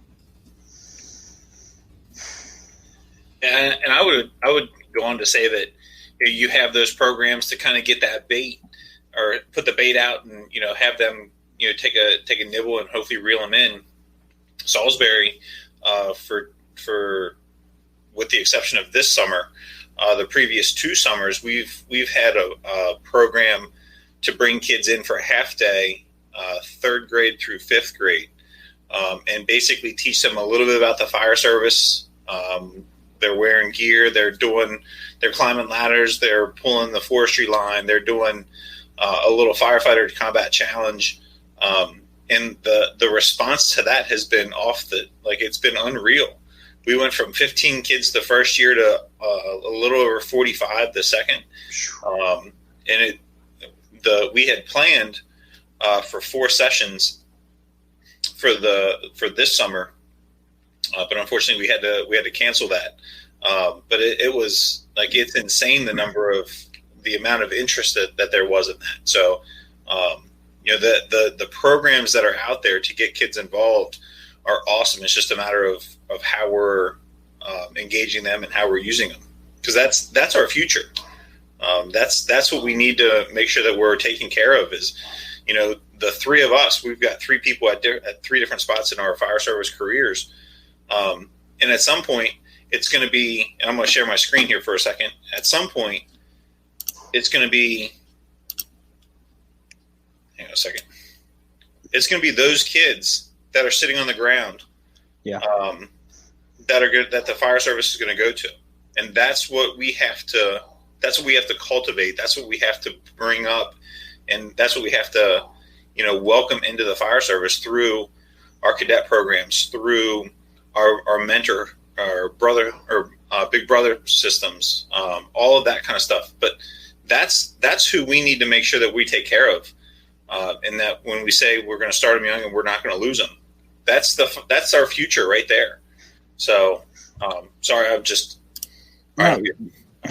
And I would go on to say that you have those programs to kind of get that bait, or put the bait out, and have them take a nibble and hopefully reel them in. Salisbury, for with the exception of this summer, the previous 2 summers, we've had a program to bring kids in for a half day, 3rd grade through 5th grade, and basically teach them a little bit about the fire service. They're wearing gear, they're climbing ladders, they're pulling the forestry line, they're doing a little firefighter combat challenge. And the response to that has been it's been unreal. we went from 15 kids the first year to a little over 45 the second. And we had planned for 4 sessions for this summer, but unfortunately we had to cancel that. But it was like, it's insane the amount of interest that there was in that. So the programs that are out there to get kids involved are awesome. It's just a matter of how we're engaging them and how we're using them, because that's our future. That's what we need to make sure that we're taking care of is, the 3 of us, we've got 3 people at 3 different spots in our fire service careers. And at some point it's going to be, and I'm going to share my screen here for a second. At some point it's going to be, hang on a second. It's going to be those kids that are sitting on the ground, that are good, that the fire service is going to go to. And that's what we have to cultivate. That's what we have to bring up. And that's what we have to, welcome into the fire service through our cadet programs, through our mentor, our brother, or big brother systems, all of that kind of stuff. But that's who we need to make sure that we take care of. And that when we say we're going to start them young and we're not going to lose them, that's our future right there. So, sorry, I'm just. No,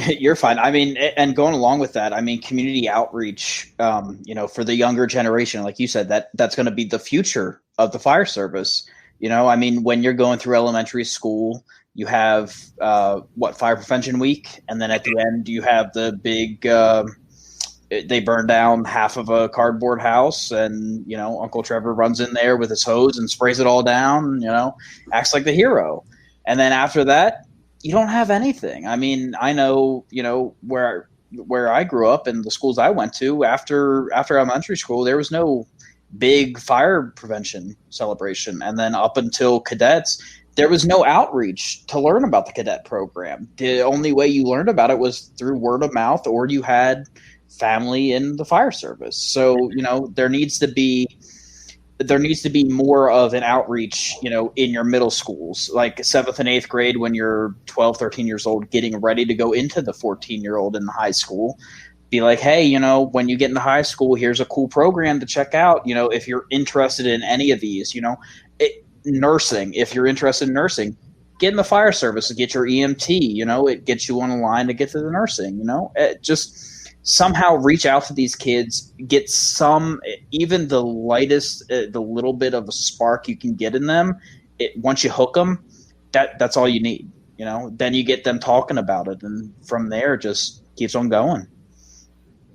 you're fine. I mean, and going along with that, I mean, community outreach, for the younger generation, like you said, that's going to be the future of the fire service. I mean, when you're going through elementary school, you have Fire Prevention Week, and then at the end you have the big. They burn down half of a cardboard house, and Uncle Trevor runs in there with his hose and sprays it all down. Acts like the hero, and then after that, you don't have anything. I mean, I know where I grew up and the schools I went to after elementary school, there was no big fire prevention celebration, and then up until cadets, there was no outreach to learn about the cadet program. The only way you learned about it was through word of mouth, or you had family in the fire service. So, there needs to be more of an outreach, in your middle schools, like 7th and 8th grade, when you're 12, 13 years old, getting ready to go into the 14-year-old in high school. Be like, hey, when you get into high school, here's a cool program to check out. If you're interested in any of these, nursing, if you're interested in nursing, get in the fire service and get your EMT, it gets you on a line to get to the nursing, just somehow reach out to these kids, get even the lightest, the little bit of a spark you can get in them. Once you hook them, that's all you need, then you get them talking about it. And from there, just keeps on going.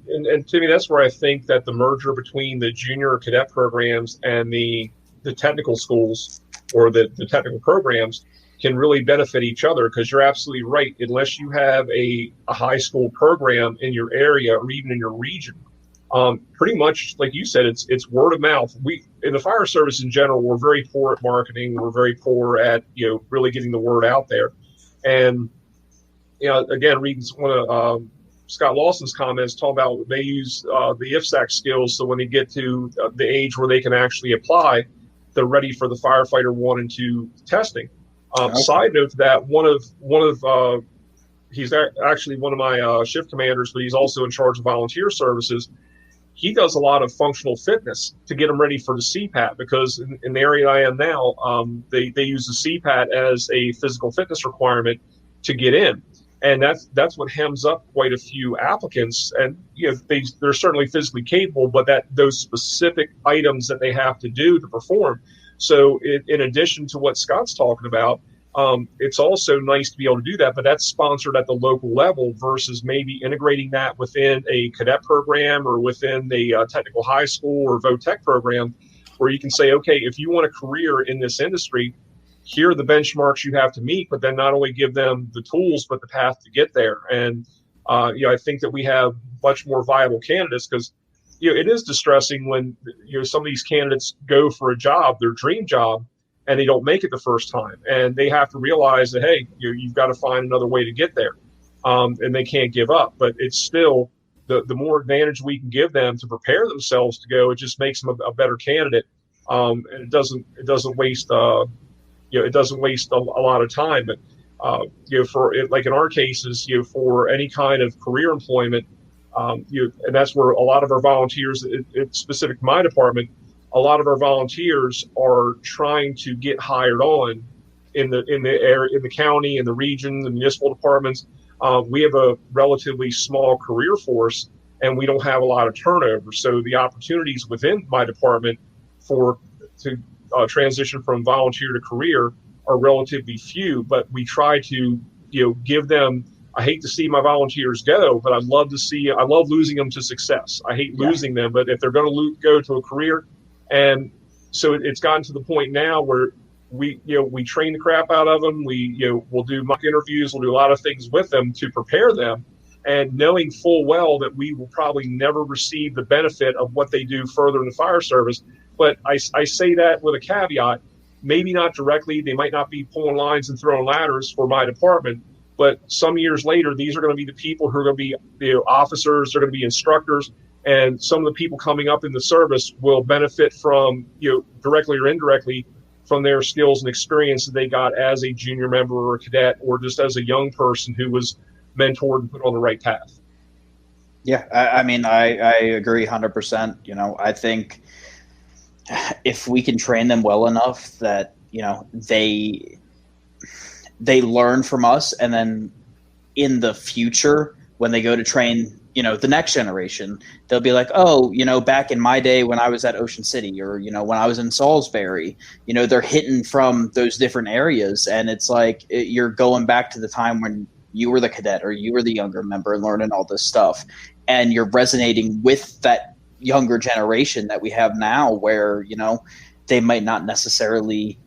And Timmy, that's where I think that the merger between the junior cadet programs and the technical schools, or the technical programs, can really benefit each other, because you're absolutely right. Unless you have a high school program in your area or even in your region, pretty much like you said, it's word of mouth. We in the fire service in general, we're very poor at marketing. We're very poor at really getting the word out there. And again, reading one of Scott Lawson's comments, talking about they use the IFSAC skills, so when they get to the age where they can actually apply, they're ready for the firefighter 1 and 2 testing. Okay. Side note to that, one of he's actually one of my shift commanders, but he's also in charge of volunteer services. He does a lot of functional fitness to get them ready for the CPAT, because in the area I am now, they use the CPAT as a physical fitness requirement to get in. And that's what hems up quite a few applicants. And they're certainly physically capable, but those specific items that they have to do to perform. So in addition to what Scott's talking about, it's also nice to be able to do that, but that's sponsored at the local level versus maybe integrating that within a cadet program or within the technical high school or VOTEC program, where you can say, okay, if you want a career in this industry, here are the benchmarks you have to meet, but then not only give them the tools, but the path to get there. And, I think that we have much more viable candidates, because it is distressing when some of these candidates go for a job, their dream job, and they don't make it the first time, and they have to realize that, hey, you've got to find another way to get there, and they can't give up. But it's still the more advantage we can give them to prepare themselves to go, it just makes them a better candidate, and it doesn't waste it doesn't waste a lot of time. But for it, like in our cases, for any kind of career employment, and that's where a lot of our volunteers, it's specific to my department, a lot of our volunteers are trying to get hired on in the area, in the county, in the region, the municipal departments. We have a relatively small career force, and we don't have a lot of turnover. So the opportunities within my department to transition from volunteer to career are relatively few. But we try to give them. I hate to see my volunteers go, but I love losing them to success. I hate losing them, but if they're going to go to a career, and so it's gotten to the point now where we train the crap out of them. We'll do mock interviews. We'll do a lot of things with them to prepare them, and knowing full well that we will probably never receive the benefit of what they do further in the fire service. But I say that with a caveat, maybe not directly. They might not be pulling lines and throwing ladders for my department, but some years later, these are going to be the people who are going to be officers, they're going to be instructors, and some of the people coming up in the service will benefit from, directly or indirectly, from their skills and experience that they got as a junior member or a cadet, or just as a young person who was mentored and put on the right path. Yeah, I mean, I agree 100%. I think if we can train them well enough that, they learn from us, and then in the future, when they go to train, the next generation, they'll be like, oh, back in my day when I was at Ocean City, or, when I was in Salisbury, they're hitting from those different areas. And it's like, you're going back to the time when you were the cadet or you were the younger member and learning all this stuff. And you're resonating with that younger generation that we have now, where, they might not necessarily,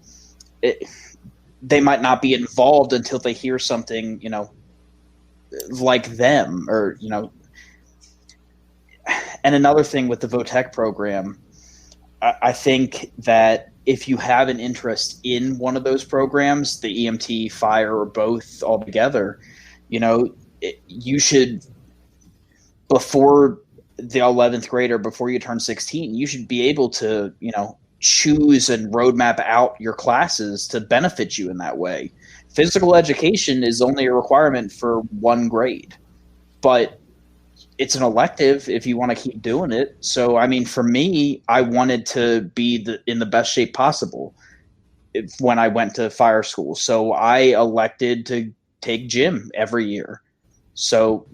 they might not be involved until they hear something, like them, or, And another thing with the VOTEC program, I think that if you have an interest in one of those programs, the EMT, fire, or both all together, you should, before the 11th grade or before you turn 16, you should be able to, choose and roadmap out your classes to benefit you in that way. Physical education is only a requirement for one grade, but it's an elective if you want to keep doing it. So, I mean, for me, I wanted to be in the best shape possible when I went to fire school. So I elected to take gym every year. So,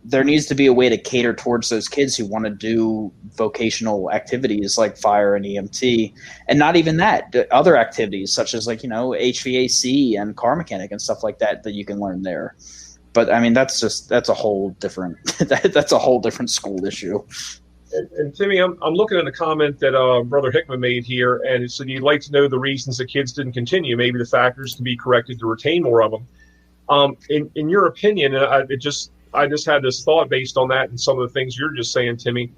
there needs to be a way to cater towards those kids who want to do vocational activities like fire and EMT, and not even that, other activities such as HVAC and car mechanic and stuff like that you can learn there. But I mean, that's a whole different that's a whole different school issue. And Timmy, I'm looking at a comment that Brother Hickman made here, and it said you'd like to know the reasons that kids didn't continue, maybe the factors can be corrected to retain more of them. In your opinion, and I just had this thought based on that and some of the things you're just saying, Timmy.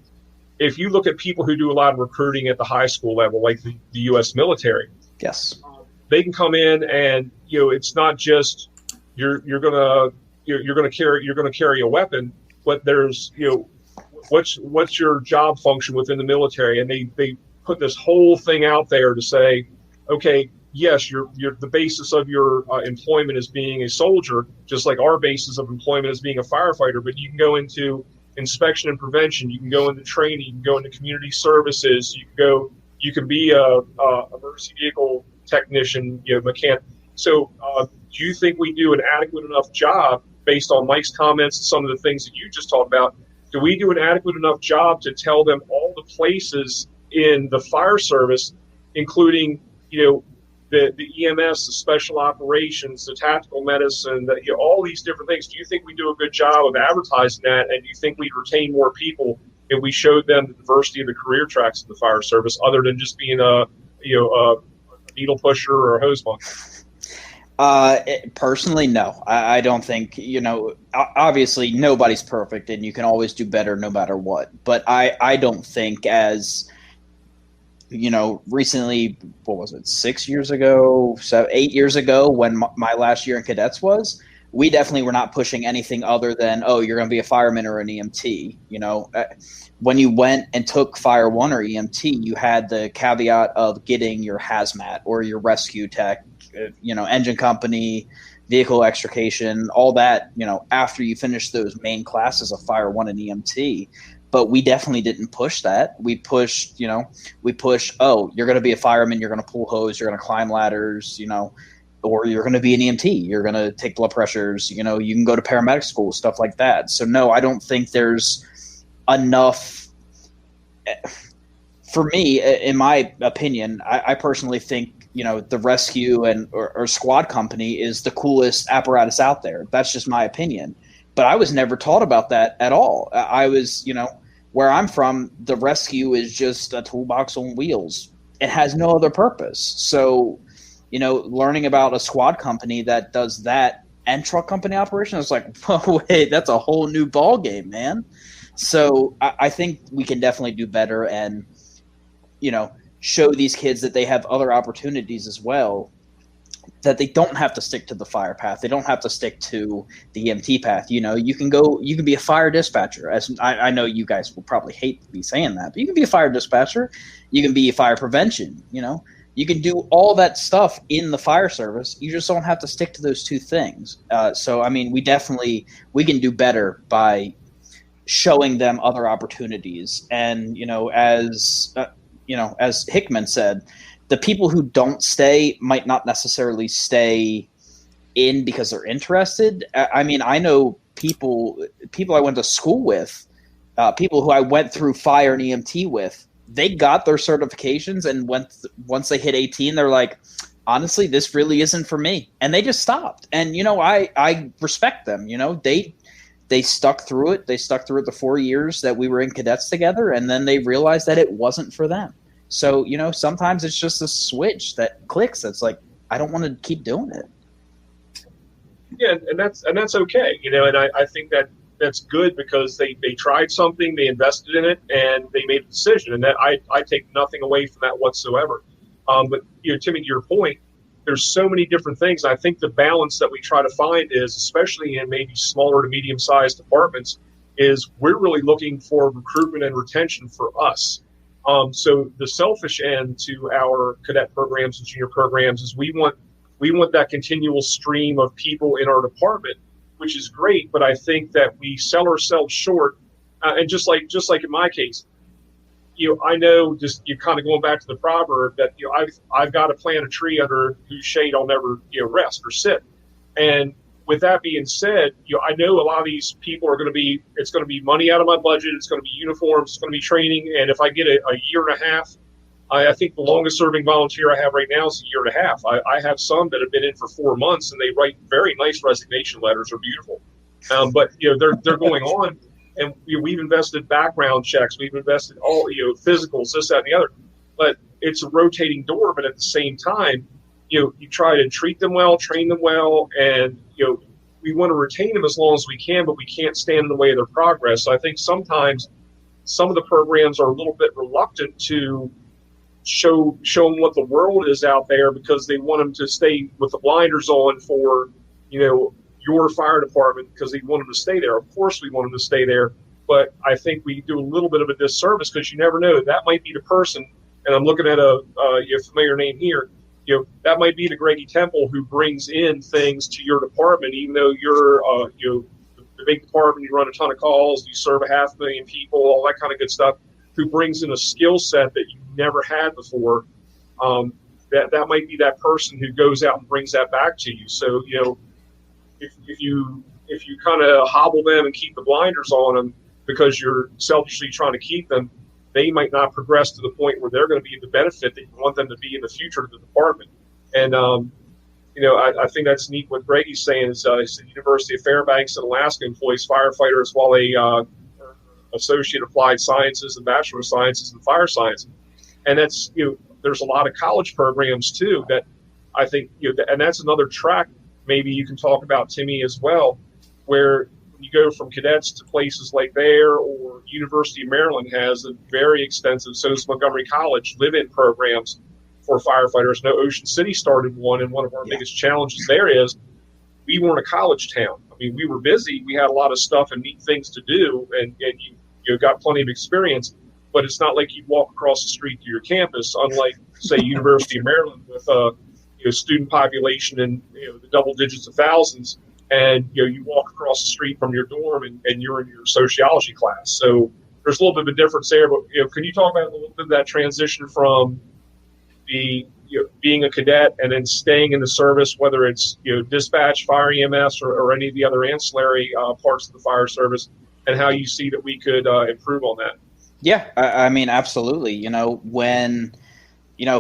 If you look at people who do a lot of recruiting at the high school level, like the U.S. military, yes, they can come in and it's not just you're gonna carry a weapon, but there's what's your job function within the military, and they put this whole thing out there to say, okay, yes, the basis of your employment is being a soldier, just like our basis of employment is being a firefighter. But you can go into inspection and prevention. You can go into training. You can go into community services. You can be a emergency vehicle technician, mechanic. So, do you think we do an adequate enough job, based on Mike's comments and some of the things that you just talked about? Do we do an adequate enough job to tell them all the places in the fire service, including the EMS, the special operations, the tactical medicine, all these different things? Do you think we do a good job of advertising that? And do you think we'd retain more people if we showed them the diversity of the career tracks of the fire service, other than just being a needle pusher or a hose bunker? Personally, no. I don't think, obviously nobody's perfect and you can always do better no matter what. But I don't think, as recently, what was it, 8 years ago, when my last year in cadets was, we definitely were not pushing anything other than, oh, you're going to be a fireman or an EMT. When you went and took Fire 1 or EMT, you had the caveat of getting your hazmat or your rescue tech, engine company, vehicle extrication, all that, after you finish those main classes of Fire 1 and EMT. But we definitely didn't push that. We pushed, oh, you're going to be a fireman, you're going to pull hose, you're going to climb ladders, or you're going to be an EMT, you're going to take blood pressures, you can go to paramedic school, stuff like that. So no, I don't think there's enough. For me, in my opinion, I personally think, the rescue or squad company is the coolest apparatus out there. That's just my opinion. But I was never taught about that at all. I was, where I'm from, the rescue is just a toolbox on wheels. It has no other purpose. So, learning about a squad company that does that and truck company operation, it's like, whoa, wait, that's a whole new ball game, man. So I think we can definitely do better and, show these kids that they have other opportunities as well, that they don't have to stick to the fire path. They don't have to stick to the EMT path. You can be a fire dispatcher. As I know you guys will probably hate me saying that, but you can be a fire dispatcher. You can be a fire prevention, you can do all that stuff in the fire service. You just don't have to stick to those two things. So, I mean, we can do better by showing them other opportunities. And, as Hickman said, the people who don't stay might not necessarily stay in because they're interested. I mean, I know people I went to school with, people who I went through fire and EMT with, they got their certifications, and once they hit 18, they're like, honestly, this really isn't for me. And they just stopped. And, I respect them. They stuck through it. They stuck through it the 4 years that we were in cadets together, and then they realized that it wasn't for them. So, sometimes it's just a switch that clicks. That's like, I don't want to keep doing it. Yeah, and that's okay. And I think that's good because they tried something, they invested in it, and they made a decision. And that I take nothing away from that whatsoever. But Timmy, to your point, there's so many different things. I think the balance that we try to find is, especially in maybe smaller to medium-sized departments, is we're really looking for recruitment and retention for us. So the selfish end to our cadet programs and junior programs is we want that continual stream of people in our department, which is great. But I think that we sell ourselves short. And just like in my case, I know, just kind of going back to the proverb that I've got to plant a tree under whose shade I'll never rest or sit. And with that being said, I know a lot of these people it's going to be money out of my budget. It's going to be uniforms. It's going to be training. And if I get a year and a half, I think the longest serving volunteer I have right now is a year and a half. I have some that have been in for 4 months, and they write very nice resignation letters. They're beautiful. But they're going on, and we've invested background checks. We've invested all physicals, this, that, and the other. But it's a rotating door. But at the same time, you try to treat them well, train them well, and we want to retain them as long as we can, but we can't stand in the way of their progress. So I think sometimes some of the programs are a little bit reluctant to show them what the world is out there because they want them to stay with the blinders on for your fire department because they want them to stay there. Of course, we want them to stay there, but I think we do a little bit of a disservice because you never know. That might be the person, and I'm looking at a familiar name here. That might be the Greggy Temple who brings in things to your department, even though you're the big department, you run a ton of calls, you serve 500,000 people, all that kind of good stuff, who brings in a skill set that you never had before. That might be that person who goes out and brings that back to you. So, if you kind of hobble them and keep the blinders on them because you're selfishly trying to keep them, they might not progress to the point where they're going to be the benefit that you want them to be in the future to the department. And, I think that's neat what Greggy's saying is the University of Fairbanks in Alaska employs firefighters while they Associate Applied Sciences and Bachelor of Sciences in Fire Science. And that's, there's a lot of college programs too that I think, and that's another track maybe you can talk about, Timmy, as well, where you go from cadets to places like there, or University of Maryland has a very extensive, so does Montgomery College, live-in programs for firefighters. No, Ocean City started one, and one of our biggest challenges there is we weren't a college town. I mean, we were busy. We had a lot of stuff and neat things to do, and you got plenty of experience. But it's not like you walk across the street to your campus, unlike, say, University of Maryland with a student population in the double digits of thousands, and you walk across the street from your dorm and you're in your sociology class. So there's a little bit of a difference there. But can you talk about a little bit of that transition from the being a cadet and then staying in the service, whether it's dispatch, fire EMS, or any of the other ancillary parts of the fire service, and how you see that we could improve on that? Yeah, I mean, absolutely. When,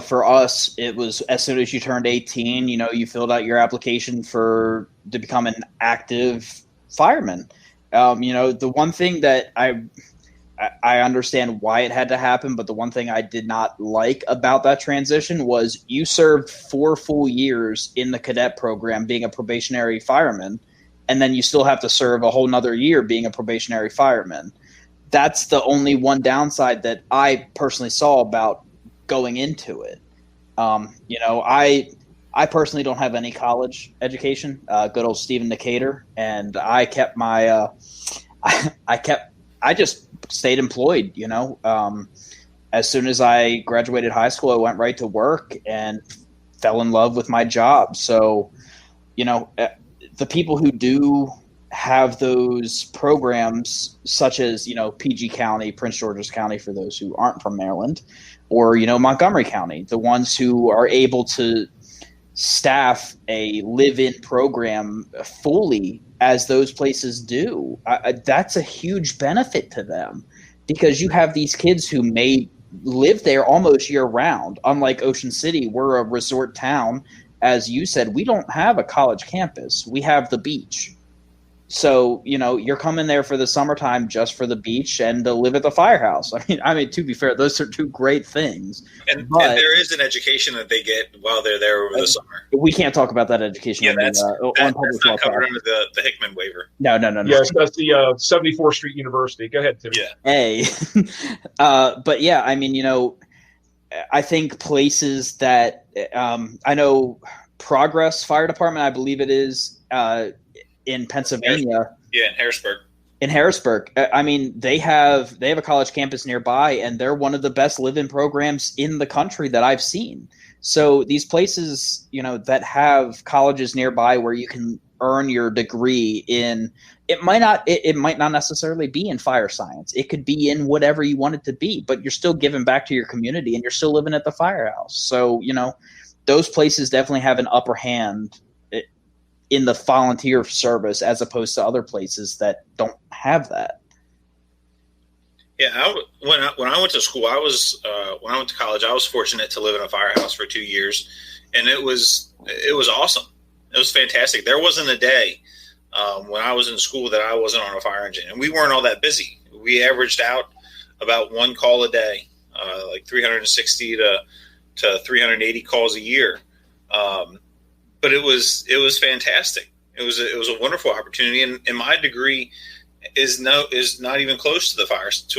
for us, it was as soon as you turned 18, you filled out your application to become an active fireman. The one thing that I understand why it had to happen, but the one thing I did not like about that transition was you served 4 full years in the cadet program being a probationary fireman, and then you still have to serve a whole nother year being a probationary fireman. That's the only one downside that I personally saw about going into it. I personally don't have any college education. Good old Stephen Decatur, and I kept my I just stayed employed. As soon as I graduated high school, I went right to work and fell in love with my job. So, the people who do have those programs, such as PG County, Prince George's County, for those who aren't from Maryland, or Montgomery County, the ones who are able to staff a live-in program fully as those places do, that's a huge benefit to them, because you have these kids who may live there almost year-round. Unlike Ocean City, we're a resort town. As you said, we don't have a college campus. We have the beach. So, you're coming there for the summertime just for the beach and to live at the firehouse. I mean, to be fair, those are two great things. And there is an education that they get while they're there over the summer. We can't talk about that education. Yeah, that's not covered under the Hickman waiver. No. Yes, that's the 74th Street University. Go ahead, Tim. Yeah. Hey. But yeah, I mean, I think places that I know Progress Fire Department, I believe it is, in Pennsylvania. Yeah, in Harrisburg. In Harrisburg. I mean, they have a college campus nearby, and they're one of the best live-in programs in the country that I've seen. So these places, that have colleges nearby where you can earn your degree in, it might not necessarily be in fire science. It could be in whatever you want it to be, but you're still giving back to your community and you're still living at the firehouse. So, those places definitely have an upper hand in the volunteer service as opposed to other places that don't have that. Yeah, when I went to school, when I went to college, I was fortunate to live in a firehouse for 2 years, and it was awesome. It was fantastic. There wasn't a day when I was in school that I wasn't on a fire engine, and we weren't all that busy. We averaged out about 1 call a day, like 360 to 380 calls a year. But it was fantastic. It was a wonderful opportunity, and my degree is not even close to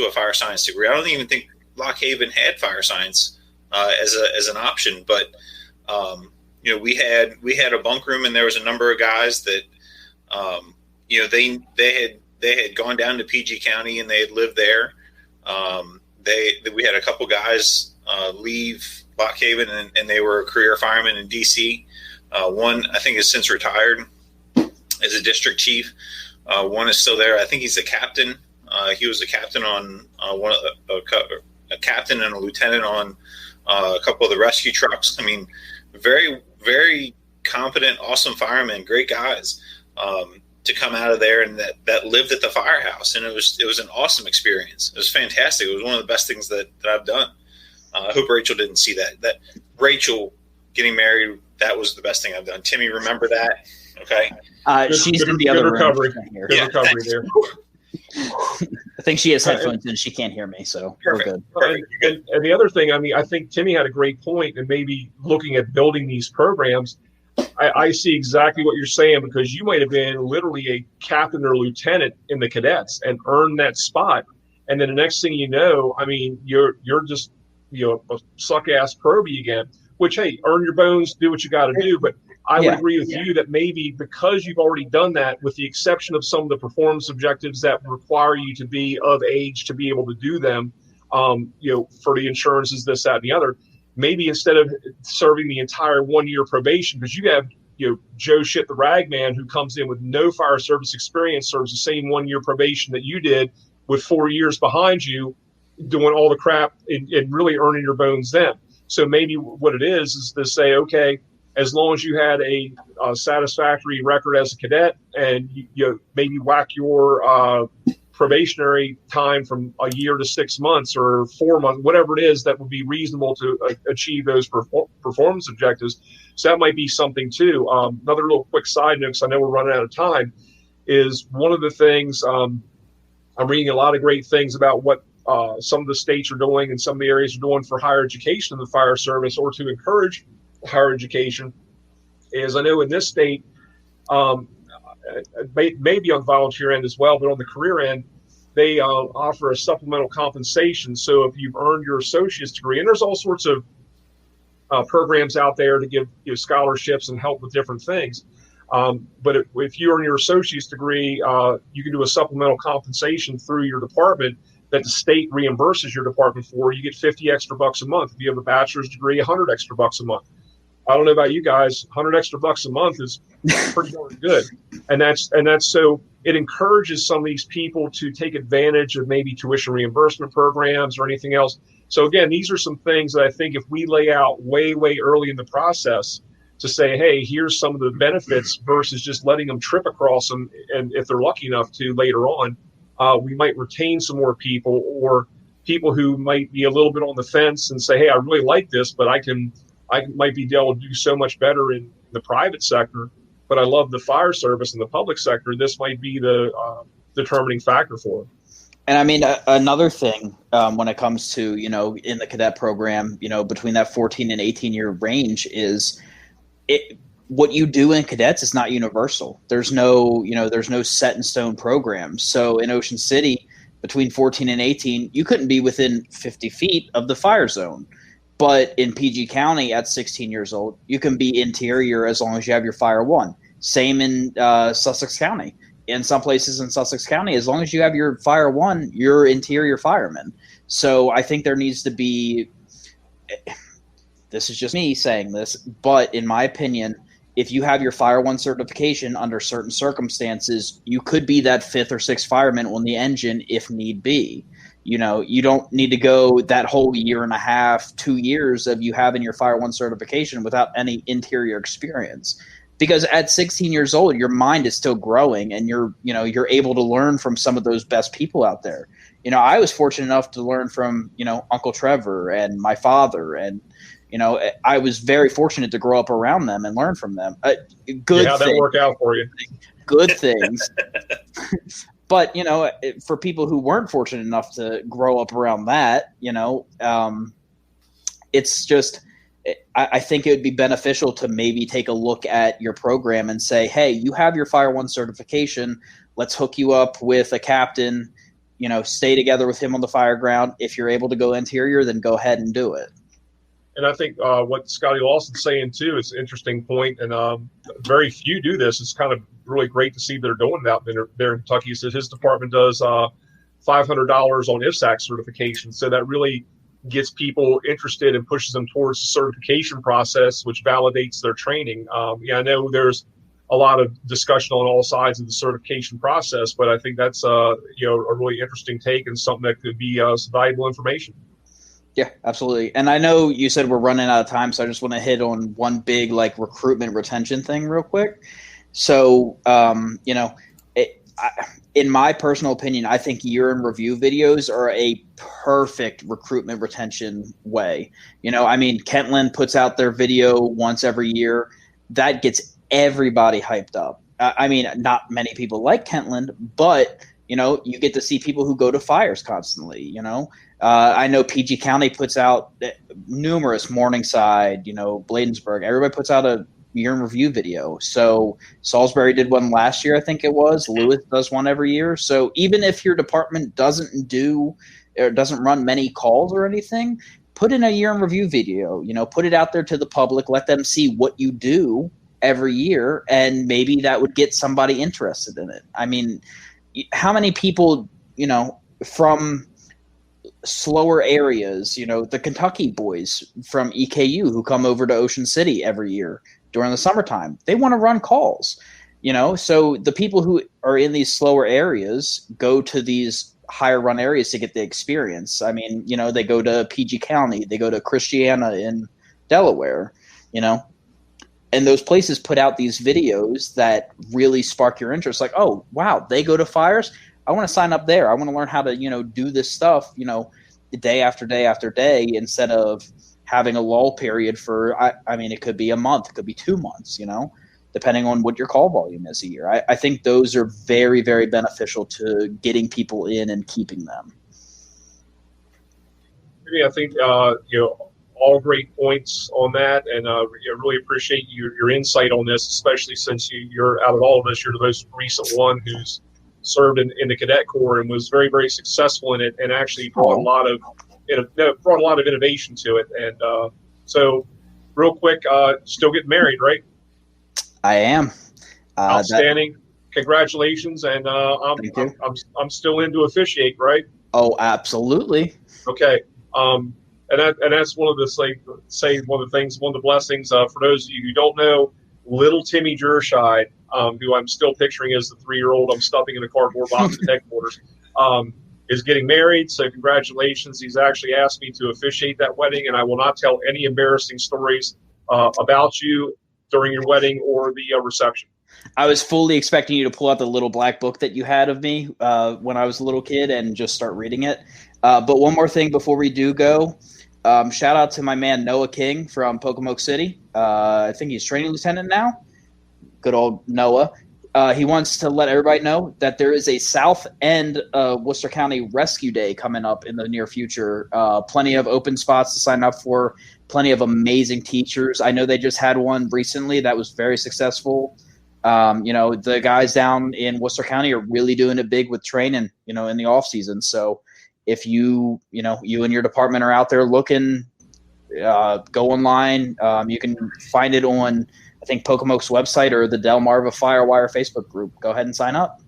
a fire science degree. I don't even think Lock Haven had fire science as an option. But we had a bunk room, and there was a number of guys that they had gone down to PG County and they had lived there. We had a couple guys leave Lock Haven, and they were career firemen in DC. One, I think, has since retired as a district chief. One is still there. I think he's a captain. He was a captain on a captain and a lieutenant on a couple of the rescue trucks. I mean, very, very competent, awesome firemen, great guys to come out of there and that lived at the firehouse. And it was an awesome experience. It was fantastic. It was one of the best things that I've done. I hope Rachel didn't see that. That Rachel getting married, that was the best thing I've done. Timmy, remember that? Okay. She's in the other recovery. room. Good recovery there. I think she has headphones and she can't hear me, so Perfect. we're good. And the other thing, I think Timmy had a great point, and maybe looking at building these programs, I see exactly what you're saying, because you might have been literally a captain or lieutenant in the cadets and earned that spot, and then the next thing you know, you're just a suck ass probie again. Which, hey, earn your bones, do what you got to do, but I would agree with you that maybe because you've already done that, with the exception of some of the performance objectives that require you to be of age to be able to do them, for the insurances, this, that, and the other, maybe instead of serving the entire 1 year probation, because you have, Joe Shit the Ragman, who comes in with no fire service experience, serves the same 1 year probation that you did with 4 years behind you, doing all the crap and really earning your bones then. So maybe what it is to say, okay, as long as you had a satisfactory record as a cadet, and you maybe whack your probationary time from a year to 6 months or 4 months, whatever it is that would be reasonable to achieve those performance objectives. So that might be something too. Another little quick side note, because I know we're running out of time, is one of the things I'm reading a lot of great things about what some of the states are doing and some of the areas are doing for higher education in the fire service, or to encourage higher education, is I know in this state, maybe on the volunteer end as well, but on the career end, they offer a supplemental compensation. So if you've earned your associate's degree, and there's all sorts of programs out there to give scholarships and help with different things. But if you earn your associate's degree, you can do a supplemental compensation through your department that the state reimburses your department for. You get 50 extra bucks a month. If you have a bachelor's degree, 100 extra bucks a month. I don't know about you guys, 100 extra bucks a month is pretty darn good. And that's so it encourages some of these people to take advantage of maybe tuition reimbursement programs or anything else. So again, these are some things that I think if we lay out way, way early in the process to say, hey, here's some of the benefits versus just letting them trip across them. And if they're lucky enough to later on, we might retain some more people, or people who might be a little bit on the fence and say, hey, I really like this, but I might be able to do so much better in the private sector, but I love the fire service and the public sector. This might be the determining factor for them. And I mean, another thing when it comes to, in the cadet program, between that 14 and 18-year range is what you do in cadets is not universal. There's no set in stone program. So in Ocean City, between 14 and 18, you couldn't be within 50 feet of the fire zone. But in PG County at 16 years old, you can be interior as long as you have your Fire 1. Same in Sussex County. In some places in Sussex County, as long as you have your Fire 1, you're interior fireman. So I think there needs to be – this is just me saying this, but in my opinion, if you have your Fire 1 certification under certain circumstances, you could be that 5th or 6th fireman on the engine if need be. You don't need to go that whole year and a half, 2 years of you having your Fire 1 certification without any interior experience. Because at 16 years old, your mind is still growing, and you're able to learn from some of those best people out there. I was fortunate enough to learn from, Uncle Trevor and my father, and, I was very fortunate to grow up around them and learn from them. Good how'd that work out for you? Good things. But, for people who weren't fortunate enough to grow up around that, it's just I think it would be beneficial to maybe take a look at your program and say, hey, you have your Fire 1 certification. Let's hook you up with a captain, stay together with him on the fire ground. If you're able to go interior, then go ahead and do it. And I think what Scotty Lawson's saying, too, is an interesting point. And very few do this. It's kind of really great to see they're doing it out there in Kentucky. He says his department does $500 on IFSAC certification. So that really gets people interested and pushes them towards the certification process, which validates their training. I know there's a lot of discussion on all sides of the certification process, but I think that's a really interesting take and something that could be some valuable information. Yeah, absolutely. And I know you said we're running out of time, so I just want to hit on one big recruitment retention thing real quick. So, in my personal opinion, I think year in review videos are a perfect recruitment retention way. Kentland puts out their video once every year. That gets everybody hyped up. Not many people like Kentland, but, you get to see people who go to fires constantly, I know PG County puts out numerous, Morningside, Bladensburg. Everybody puts out a year in review video. So Salisbury did one last year, I think it was. Lewis does one every year. So even if your department doesn't run many calls or anything, put in a year in review video. Put it out there to the public. Let them see what you do every year, and maybe that would get somebody interested in it. I mean, how many people, from slower areas, the Kentucky boys from EKU who come over to Ocean City every year during the summertime, they want to run calls, so the people who are in these slower areas go to these higher run areas to get the experience. I mean, they go to PG County, they go to Christiana in Delaware, and those places put out these videos that really spark your interest. Like, oh, wow, they go to fires. I want to sign up there. I want to learn how to, do this stuff, day after day after day, instead of having a lull period for, I mean, it could be a month, it could be 2 months, depending on what your call volume is a year. I think those are very, very beneficial to getting people in and keeping them. I think, all great points on that, and I really appreciate your insight on this, especially since you're out of all of us, you're the most recent one who's served in the Cadet Corps and was very, very successful in it, and actually brought a lot of innovation to it. And so, real quick, still getting married, right? I am. Outstanding. Congratulations, and I'm still in to officiate, right? Oh, absolutely. Okay. And that's one of the blessings for those of you who don't know, little Timmy Jerscheid, who I'm still picturing as the 3-year-old I'm stuffing in a cardboard box at headquarters, is getting married. So congratulations. He's actually asked me to officiate that wedding, and I will not tell any embarrassing stories about you during your wedding or the reception. I was fully expecting you to pull out the little black book that you had of me when I was a little kid and just start reading it. But one more thing before we do go. Shout out to my man Noah King from Pocomoke City. I think he's training lieutenant now. Good old Noah. He wants to let everybody know that there is a South End Worcester County Rescue Day coming up in the near future. Plenty of open spots to sign up for. Plenty of amazing teachers. I know they just had one recently that was very successful. The guys down in Worcester County are really doing it big with training, in the off season. So if you and your department are out there looking, go online. You can find it on, I think, Pocomoke's website or the Delmarva Firewire Facebook group. Go ahead and sign up.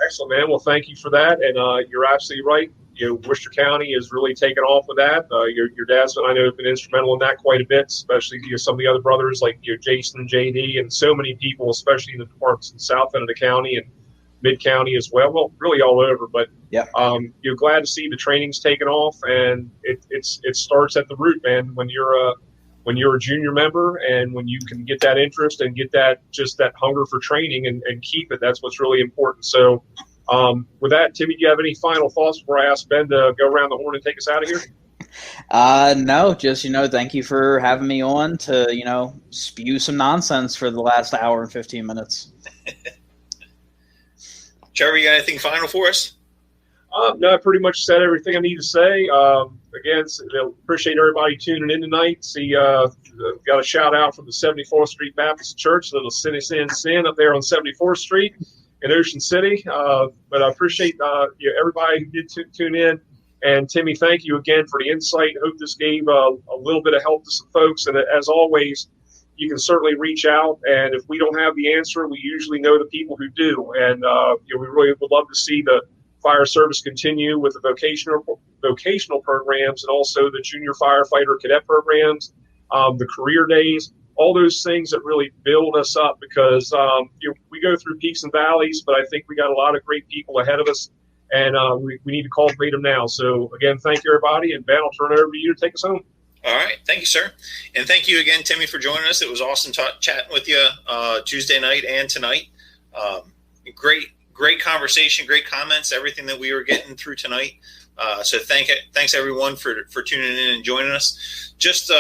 Excellent, man. Well, thank you for that. And you're absolutely right. Worcester County is really taken off with that. Your dad's, I know, have been instrumental in that quite a bit, especially some of the other brothers like Jason and JD, and so many people, especially in the departments in the south end of the county and mid-county as well. Well, really all over. But yeah, you're glad to see the training's taken off, and it starts at the root, man. When you're a junior member, and when you can get that interest and get that hunger for training and keep it, that's what's really important. So with that, Timmy, do you have any final thoughts before I ask Ben to go around the horn and take us out of here? No, just, thank you for having me on to, spew some nonsense for the last hour and 15 minutes. Trevor, you got anything final for us? No, I pretty much said everything I need to say. Again, appreciate everybody tuning in tonight. Got a shout out from the 74th Street Baptist Church, little sin up there on 74th Street in Ocean City. But I appreciate everybody who did tune in. And Timmy, thank you again for the insight. I hope this gave a little bit of help to some folks. And as always, you can certainly reach out. And if we don't have the answer, we usually know the people who do. And we really would love to see the fire service continue with the vocational programs, and also the junior firefighter cadet programs, the career days, all those things that really build us up, because we go through peaks and valleys, but I think we got a lot of great people ahead of us, and we need to cultivate them now. So again, thank you, everybody, and Ben, I'll turn it over to you to take us home. All right. Thank you, sir. And thank you again, Timmy, for joining us. It was awesome chatting with you Tuesday night and tonight. Great conversation, great comments, everything that we were getting through tonight. So thanks everyone for tuning in and joining us. Just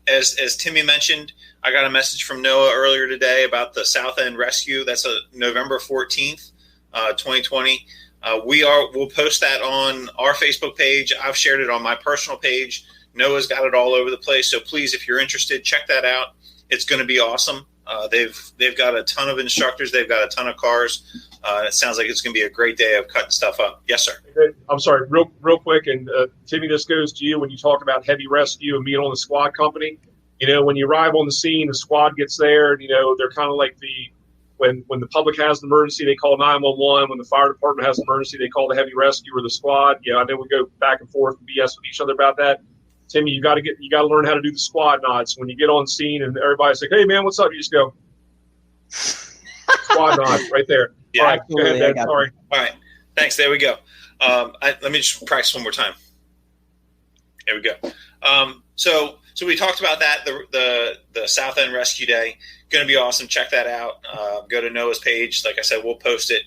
as Timmy mentioned, I got a message from Noah earlier today about the South End Rescue. That's November 14th, 2020. We'll post that on our Facebook page. I've shared it on my personal page. Noah's got it all over the place. So please, if you're interested, check that out. It's going to be awesome. They've got a ton of instructors. They've got a ton of cars. It sounds like it's going to be a great day of cutting stuff up. Yes, sir. I'm sorry, real quick. And Timmy, this goes to you when you talk about heavy rescue and being on the squad company. When you arrive on the scene, the squad gets there, and, they're kind of like when the public has an emergency, they call 911. When the fire department has an emergency, they call the heavy rescue or the squad. I know we go back and forth and BS with each other about that. Timmy, you got to learn how to do the squad nods. When you get on scene and everybody's like, "Hey man, what's up?" You just go squad nod right there. Yeah, all right, go ahead, Dan. Sorry. All right, thanks. There we go. Let me just practice one more time. There we go. So we talked about that. The South End Rescue Day, going to be awesome. Check that out. Go to Noah's page. Like I said, we'll post it.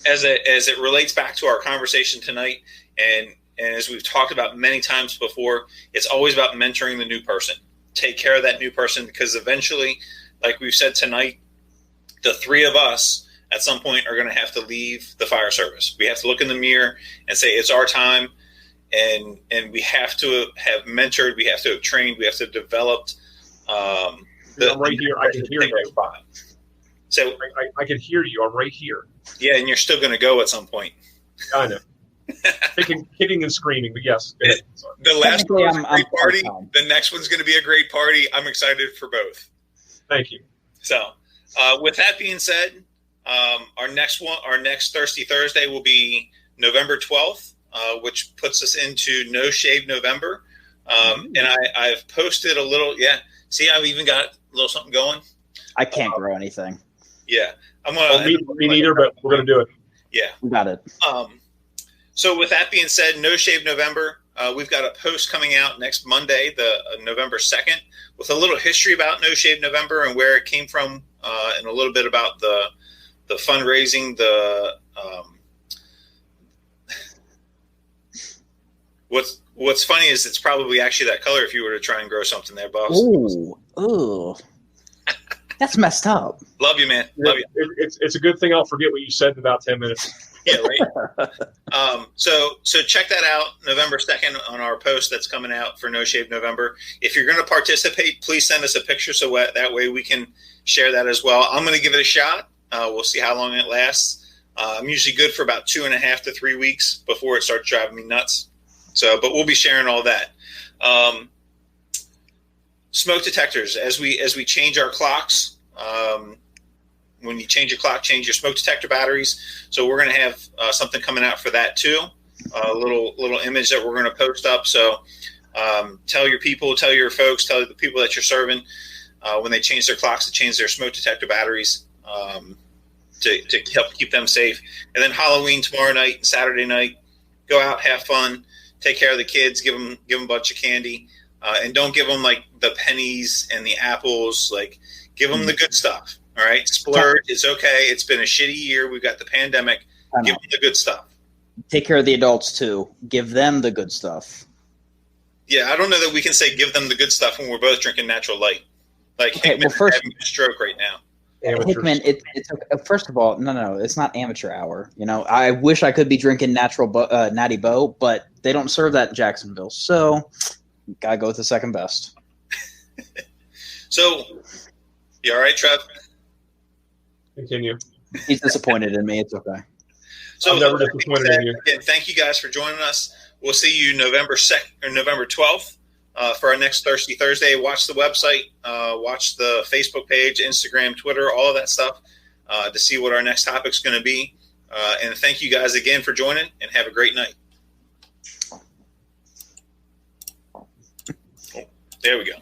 As it relates back to our conversation tonight, and as we've talked about many times before, it's always about mentoring the new person. Take care of that new person, because eventually, like we've said tonight, the three of us at some point are going to have to leave the fire service. We have to look in the mirror and say it's our time, and we have to have mentored, we have to have trained, we have to have developed. I'm right here. I can hear you. So I can hear you. I'm right here. Yeah, and you're still going to go at some point. I know. Kicking and screaming, but yes. The last one was a great party. The next one's going to be a great party. I'm excited for both. Thank you. So, with that being said, our next Thirsty Thursday will be November 12th, which puts us into No Shave November. And I've posted a little. Yeah, see, I've even got a little something going. I can't grow anything. Yeah, I'm gonna. Me neither, but we're gonna do it. Yeah, we got it. So with that being said, No Shave November, we've got a post coming out next Monday, the November 2nd, with a little history about No Shave November and where it came from, and a little bit about the fundraising. What's funny is it's probably actually that color if you were to try and grow something there, boss. Ooh. That's messed up. Love you, man. Love you. It's a good thing I'll forget what you said in about 10 minutes. Yeah, right. So check that out November 2nd on our post that's coming out for No Shave November. If you're going to participate, please send us a picture so that way we can share that as well. I'm going to give it a shot. We'll see how long it lasts. I'm usually good for about 2.5 to 3 weeks before it starts driving me nuts. So, but we'll be sharing all that. Smoke detectors, as we change our clocks. When you change your clock, change your smoke detector batteries. So we're going to have something coming out for that too. A little image that we're going to post up. So tell your people, tell your folks, tell the people that you're serving when they change their clocks to change their smoke detector batteries to help keep them safe. And then Halloween tomorrow night and Saturday night, go out, have fun, take care of the kids, give them a bunch of candy, and don't give them like the pennies and the apples. Like give them the good stuff. All right, splurge. It's okay. It's been a shitty year. We've got the pandemic. Give them the good stuff. Take care of the adults too. Give them the good stuff. Yeah, I don't know that we can say give them the good stuff when we're both drinking natural light. Like Hickman's having a stroke right now. Hickman, it's first of all, no, it's not amateur hour. I wish I could be drinking natural Natty Boh, but they don't serve that in Jacksonville, so gotta go with the second best. So, you all right, Trev? Continue. He's disappointed in me. It's okay. So, I'm never disappointed in you. Again, thank you guys for joining us. We'll see you November 2nd or November 12th for our next Thirsty Thursday. Watch the website, watch the Facebook page, Instagram, Twitter, all of that stuff to see what our next topic's going to be. And thank you guys again for joining, and have a great night. There we go.